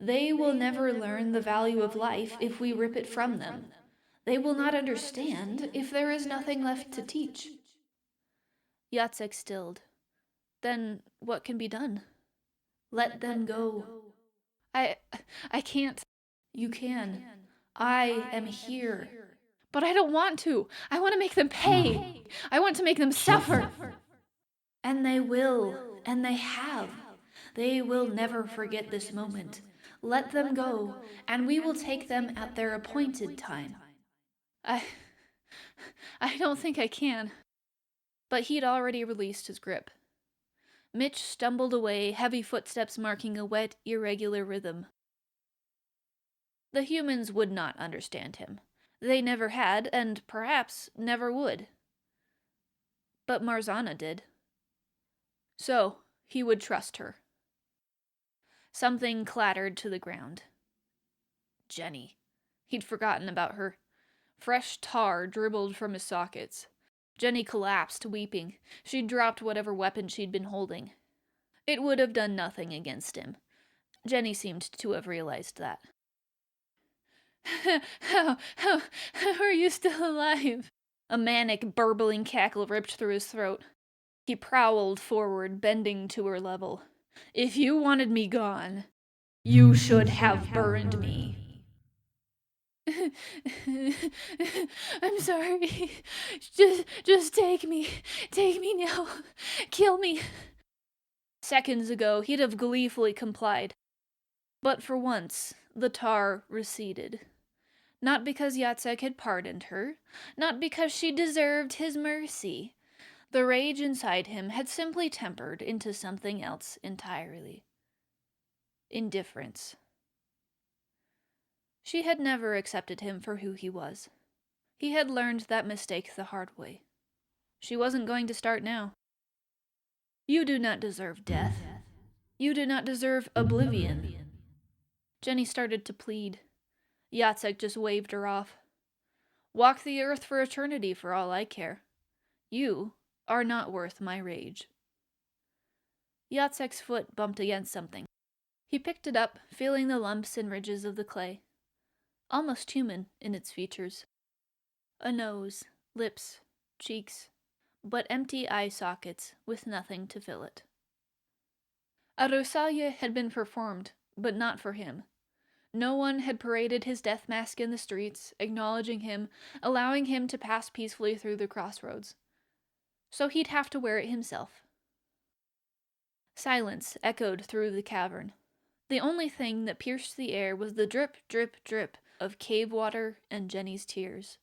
They will never learn the value of life if we rip it from them. They will not understand if there is nothing left to teach. Jacek stilled. Then what can be done? Let them go. I can't. You can. I am here. But I don't want to. I want to make them pay. I want to make them suffer. And they will, and they have. They will never forget this moment. Let them go, and we will take them at their appointed time. I don't think I can. But he'd already released his grip. Mitch stumbled away, heavy footsteps marking a wet, irregular rhythm. The humans would not understand him. They never had, and perhaps never would. But Marzana did. So, he would trust her. Something clattered to the ground. Jenny. He'd forgotten about her. Fresh tar dribbled from his sockets. Jenny collapsed, weeping. She'd dropped whatever weapon she'd been holding. It would have done nothing against him. Jenny seemed to have realized that. How are you still alive? A manic, burbling cackle ripped through his throat. He prowled forward, bending to her level. If you wanted me gone, you should have burned me. I'm sorry. Just take me. Take me now. Kill me. Seconds ago, he'd have gleefully complied. But for once, the tar receded. Not because Jacek had pardoned her, not because she deserved his mercy. The rage inside him had simply tempered into something else entirely. Indifference. She had never accepted him for who he was. He had learned that mistake the hard way. She wasn't going to start now. You do not deserve death. You do not deserve oblivion. Jenny started to plead. Jacek just waved her off. Walk the earth for eternity for all I care. You are not worth my rage. Jacek's foot bumped against something. He picked it up, feeling the lumps and ridges of the clay. Almost human in its features. A nose, lips, cheeks, but empty eye sockets with nothing to fill it. A rosalia had been performed, but not for him. No one had paraded his death mask in the streets, acknowledging him, allowing him to pass peacefully through the crossroads. So he'd have to wear it himself. Silence echoed through the cavern. The only thing that pierced the air was the drip, drip, drip of cave water and Jenny's tears.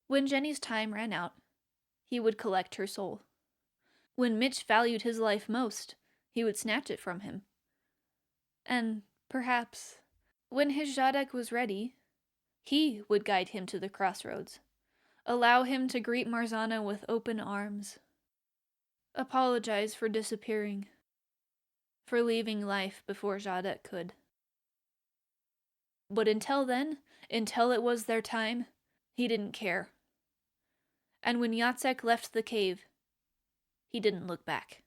When Jenny's time ran out, he would collect her soul. When Mitch valued his life most, he would snatch it from him. And, perhaps, when his Zadok was ready, he would guide him to the crossroads, allow him to greet Marzana with open arms, apologize for disappearing, for leaving life before Zadok could. But until then, until it was their time, he didn't care. And when Jacek left the cave, he didn't look back.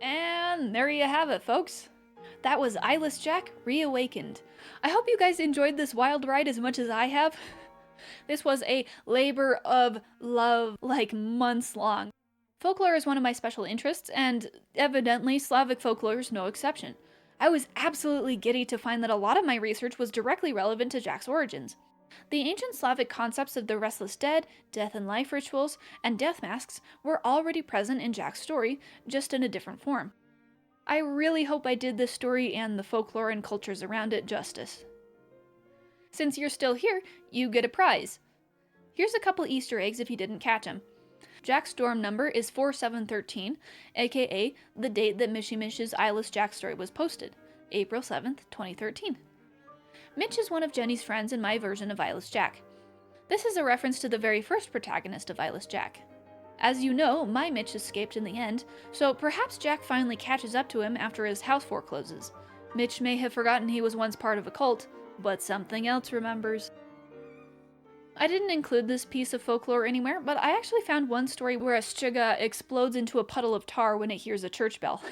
And there you have it, folks. That was Eyeless Jack Reawakened. I hope you guys enjoyed this wild ride as much as I have. This was a labor of love, like months long. Folklore is one of my special interests, and evidently Slavic folklore is no exception. I was absolutely giddy to find that a lot of my research was directly relevant to Jack's origins. The ancient Slavic concepts of the restless dead, death and life rituals, and death masks were already present in Jack's story, just in a different form. I really hope I did this story and the folklore and cultures around it justice. Since you're still here, you get a prize. Here's a couple Easter eggs if you didn't catch them. Jack's dorm number is 4713, aka the date that Mishy Mish's Eyeless Jack story was posted, April 7th, 2013. Mitch is one of Jenny's friends in my version of Eyeless Jack. This is a reference to the very first protagonist of Eyeless Jack. As you know, my Mitch escaped in the end, so perhaps Jack finally catches up to him after his house forecloses. Mitch may have forgotten he was once part of a cult, but something else remembers. I didn't include this piece of folklore anywhere, but I actually found one story where a Striga explodes into a puddle of tar when it hears a church bell.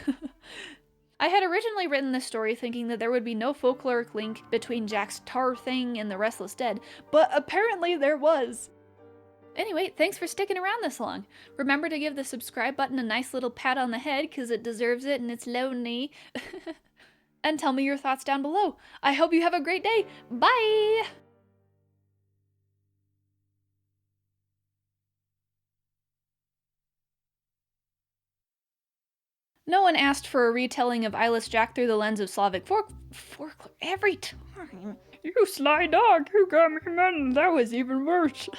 I had originally written this story thinking that there would be no folkloric link between Jack's tar thing and the Restless Dead, but apparently there was! Anyway, thanks for sticking around this long. Remember to give the subscribe button a nice little pat on the head, cause it deserves it and it's lonely. And tell me your thoughts down below. I hope you have a great day. Bye! No one asked for a retelling of Eyeless Jack through the lens of Slavic folklore every time. You sly dog, you got me, man. That was even worse.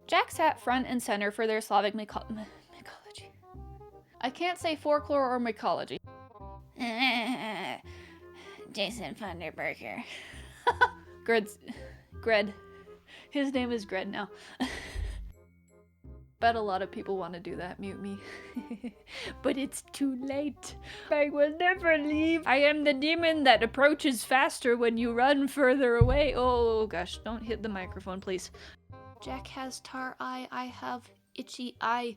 Jack sat front and center for their Slavic mythology. I can't say folklore or mythology. Jason Funderburger. Gred. His name is Gred now. Bet a lot of people want to do that, mute me. But it's too late. I will never leave. I am the demon that approaches faster when you run further away. Oh gosh, don't hit the microphone, please. Jack has tar eye, I have itchy eye.